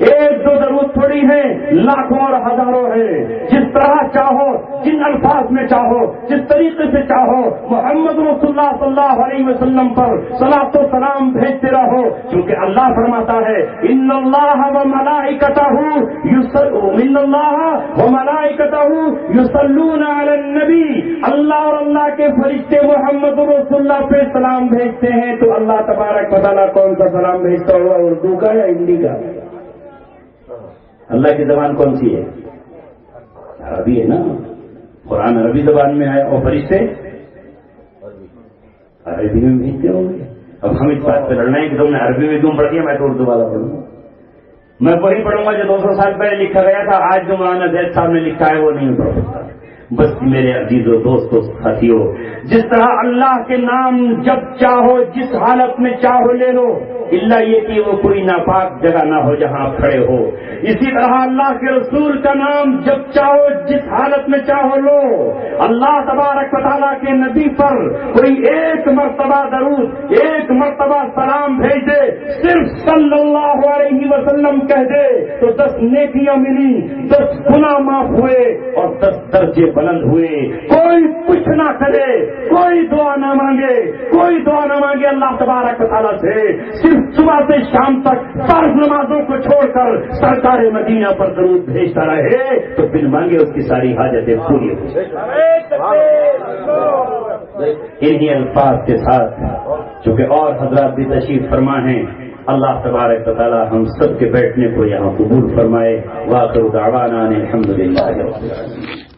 ایک دو درود تھوڑی ہے، لاکھوں اور ہزاروں ہے۔ جس طرح چاہو، جن الفاظ میں چاہو، جس طریقے سے چاہو، محمد رسول اللہ صلی اللہ علیہ وسلم پر صلاۃ و سلام بھیجتے رہو، کیونکہ اللہ فرماتا ہے ان اللہ وملائکتہ وملائکتہ یصلون علی النبی، اللہ اور اللہ کے فرشتے محمد رسول اللہ پہ سلام بھیجتے ہیں۔ تو اللہ تبارک و تعالیٰ کون سا سلام بھیجتا ہوگا، اردو کا یا ہندی کا؟ اللہ کی زبان کون سی ہے؟ عربی ہے نا، قرآن عربی زبان میں ہے، اور فرشتے عربی میں بھیجتے ہوں گے۔ اب ہم اس بات پہ لڑنا ہے کہ تم نے عربی میں کیوں پڑھ دیا، میں تو اردو والا پڑھوں، میں وہی پڑھوں گا جو 200 سال پہلے لکھا گیا تھا، آج جو مولانا زید صاحب نے لکھا ہے وہ نہیں پڑھ سکتا۔ بس میرے عزیزوں دوستوں ساتھیوں، جس طرح اللہ کے نام جب چاہو جس حالت میں چاہو لے لو، الا یہ کہ وہ کوئی ناپاک جگہ نہ ہو جہاں آپ کھڑے ہو. اسی طرح اللہ کے رسول کا نام جب چاہو جس حالت میں چاہو لو. اللہ تبارک و تعالیٰ کے نبی پر کوئی ایک مرتبہ درود، ایک مرتبہ سلام بھیج دے، صرف صلی اللہ علیہ وسلم کہہ دے تو 10 نیکیاں ملی، 10 گناہ معاف ہوئے اور 10 درجے بلند ہوئے. کوئی کچھ نہ کرے، کوئی دعا نہ مانگے، کوئی دعا نہ مانگے اللہ تبارک و تعالیٰ سے، صرف صبح سے شام تک فرض نمازوں کو چھوڑ کر سرکار مدینہ پر درود بھیجتا رہے تو بن مانگے اس کی ساری حاجتیں پوری ہو جائیں. انہی الفاظ کے ساتھ چونکہ اور حضرات بھی تشریف فرما ہیں، اللہ تبارک و تعالی ہم سب کے بیٹھنے کو یہاں قبول فرمائے. وآخر دعوانا الحمدللہ.